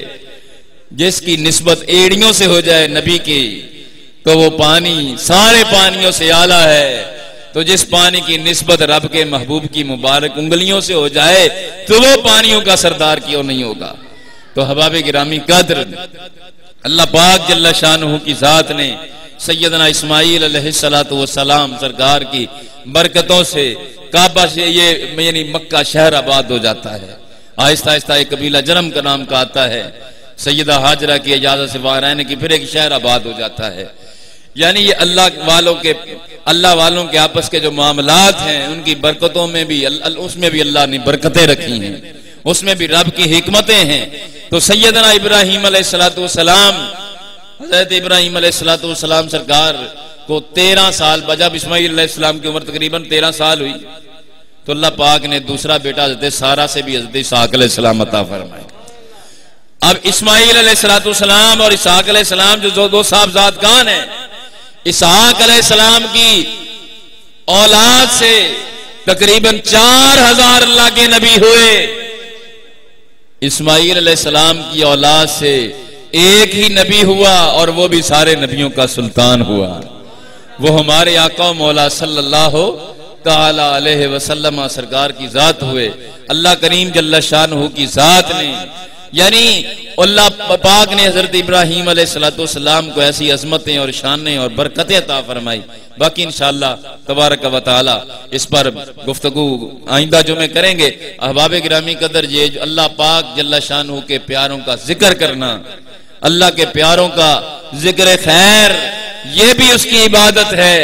जिसकी निस्बत एड़ियों से हो जाए नबी की, तो वो पानी सारे पानियों से आला है। तो जिस पानी की निस्बत रब के महबूब की मुबारक उंगलियों से हो जाए तो वो पानियों का सरदार क्यों नहीं होगा। तो हबाब गिरामी कद्र अल्लाह पाक जल्ला शानहू की जात ने सैयदना इस्माइल अलैहिस्सलातु वस्सलाम सरकार की बरकतों से काबा से ये यानी मक्का शहर आबाद हो जाता है। आहिस्ता आहिस्ता एक कबीला जरम का नाम का आता है, सैयदा हाजरा की इजाजत से वहां रहने की फिर एक शहर आबाद हो जाता है। यानी ये अल्लाह वालों के आपस के जो मामलात हैं उनकी बरकतों में भी उसमें भी अल्लाह ने बरकतें रखी हैं, उसमें भी रब की हिकमतें हैं। तो सैयदना इब्राहीम अलैहिस्सलातु वस्सलाम, हजरत इब्राहीम अलैहिस्सलातु वस्सलाम सरकार को 13 साल, जब इस्माइल अलैहिस्सलाम की उम्र तकरीबन 13 साल हुई तो अल्लाह पाक ने दूसरा बेटा हजरत सारा से भी हजरत इसहाक अलैहिस्सलाम अता फरमाया। अब इस्माइल अलैहिस्सलातु वस्सलाम और इसहाक अलैहिस्सलाम जो दो साहबजादगान हैं, इसहाक अलैहिस्सलाम की औलाद से तकरीबन 4000 अल्लाह के नबी हुए। इस्माइल अलैहिस्सलाम की औलाद से एक ही नबी हुआ और वो भी सारे नबियों का सुल्तान हुआ। वो हमारे आका मौला सल्लल्लाहु ताला अलैहि वसल्लम सरकार की जात हुए। अल्लाह करीम जल्ला शानहू की जात ने यानी अल्लाह पाक ने हजरत इब्राहीम अलैहिस्सलातु वस्सलाम को ऐसी अजमतें और शानें और बरकतें अता फरमाई। बाकी इंशाअल्लाह तबारक व तआला इस पर गुफ्तगू आइंदा जो में करेंगे। अहबाब गिरामी कदर ये अल्लाह पाक जल्ला शानहू के प्यारों का जिक्र करना, अल्लाह के प्यारों का जिक्र खैर, ये भी उसकी इबादत है,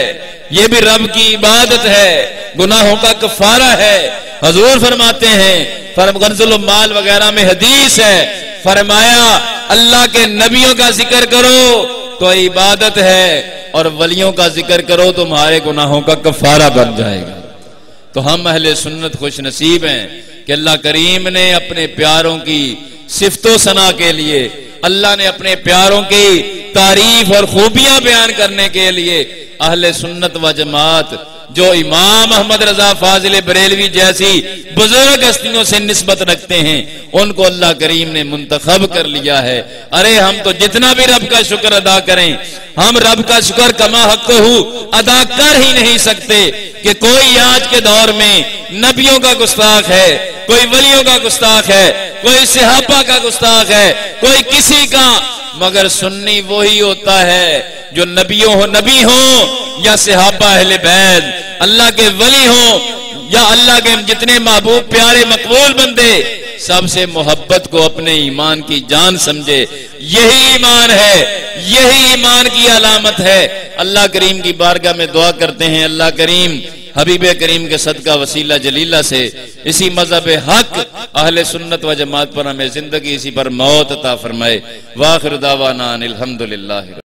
ये भी रब की इबादत है, गुनाहों का कफारा है। हजूर फरमाते हैं, कंजुल माल वगैरह में हदीस है, फरमाया अल्लाह के नबियों का जिक्र करो तो इबादत है और वलियों का जिक्र करो तो तुम्हारे गुनाहों का कफारा बन जाएगा। तो हम अहले सुन्नत खुश नसीब हैं कि अल्लाह करीम ने अपने प्यारों की सिफ्तो सना के लिए, अल्लाह ने अपने प्यारों की तारीफ और खूबियां बयान करने के लिए अहले सुन्नत व जमात जो इमाम अहमद रजा फाजिल बरेलवी जैसी बुजुर्ग हस्तियों से निस्बत रखते हैं, उनको अल्लाह करीम ने मुंतखब कर लिया है। अरे हम तो जितना भी रब का शुक्र अदा करें, हम रब का शुक्र कमा हक़्क़हू अदा कर ही नहीं सकते कि कोई आज के दौर में नबियों का गुस्ताख है, कोई वलियों का गुस्ताख है, कोई सहाबा का गुस्ताख है, कोई किसी का, मगर सुन्नी वही होता है जो नबी हो या सहाबा अहले बैत, अल्लाह के वली हो या अल्लाह के जितने महबूब प्यारे मकबूल बंदे, सबसे मोहब्बत को अपने ईमान की जान समझे। यही ईमान है, यही ईमान की अलामत है। अल्लाह करीम की बारगाह में दुआ करते हैं, अल्लाह करीम हबीब करीम के सदका वसीला जलीला से इसी मजहब हक अहले सुन्नत व जमात पर हमें जिंदगी, इसी पर मौत अता फरमाए। वाखिर दावाना अनिल हम्दुलिल्लाह।